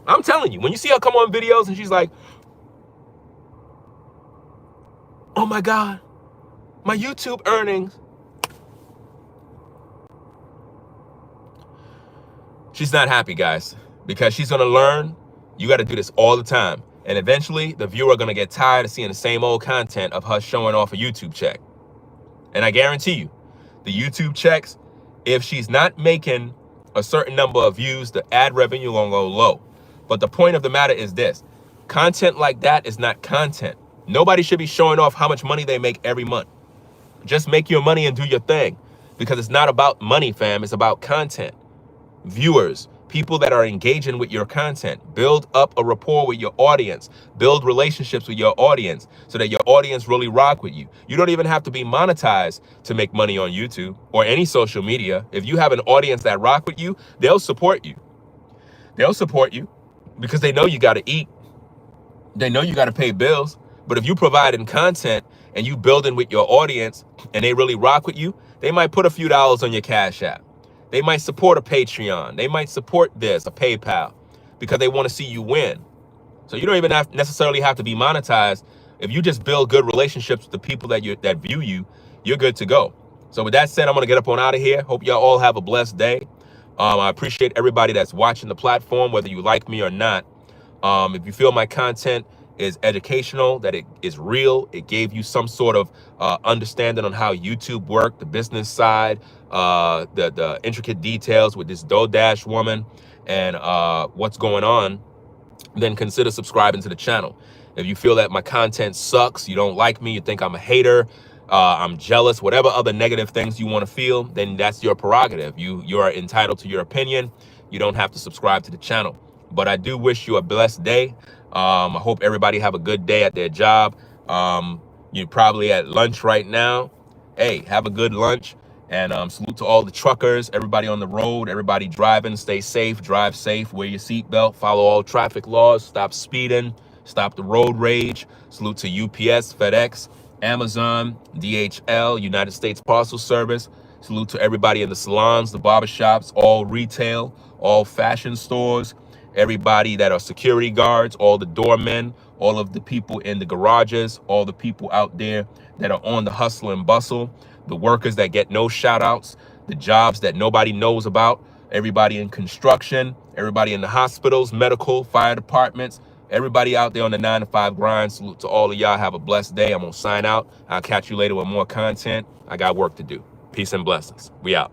I'm telling you, when you see her come on videos and she's like, oh my God, my YouTube earnings. She's not happy, guys, because she's going to learn you got to do this all the time. And eventually the viewer are going to get tired of seeing the same old content of her showing off a YouTube check. And I guarantee you, the YouTube checks, if she's not making a certain number of views, the ad revenue going to go low. But the point of the matter is this. Content like that is not content. Nobody should be showing off how much money they make every month. Just make your money and do your thing, because it's not about money, fam. It's about content. Viewers, people that are engaging with your content. Build up a rapport with your audience. Build relationships with your audience so that your audience really rock with you. You don't even have to be monetized to make money on YouTube or any social media. If you have an audience that rock with you, they'll support you. They'll support you because they know you got to eat. They know you got to pay bills. But if you providing content and you building with your audience and they really rock with you, they might put a few dollars on your Cash App. They might support a Patreon. They might support this, a PayPal, because they want to see you win. So you don't even necessarily have to be monetized. If you just build good relationships with the people that view you, you're good to go. So with that said, I'm going to get up on out of here. Hope y'all all have a blessed day. I appreciate everybody that's watching the platform, whether you like me or not. If you feel my content is educational, that it is real, it gave you some sort of understanding on how YouTube worked, the business side, the intricate details with this DoDash woman, and what's going on, then consider subscribing to the channel. If you feel that my content sucks, you don't like me, you think I'm a hater, I'm jealous, whatever other negative things you want to feel, then that's your prerogative. You are entitled to your opinion. You don't have to subscribe to the channel. But I do wish you a blessed day. I hope everybody have a good day at their job. You're probably at lunch right now. Hey, have a good lunch. And salute to all the truckers, everybody on the road, everybody driving. Stay safe, drive safe, wear your seatbelt, follow all traffic laws, stop speeding, stop the road rage. Salute to UPS, FedEx, Amazon, DHL, United States Parcel Service. Salute to everybody in the salons, the barbershops, all retail, all fashion stores, everybody that are security guards, all the doormen, all of the people in the garages, all the people out there that are on the hustle and bustle, the workers that get no shout outs, the jobs that nobody knows about, everybody in construction, everybody in the hospitals, medical, fire departments, everybody out there on the 9-to-5 grind. Salute to all of y'all. Have a blessed day. I'm going to sign out. I'll catch you later with more content. I got work to do. Peace and blessings. We out.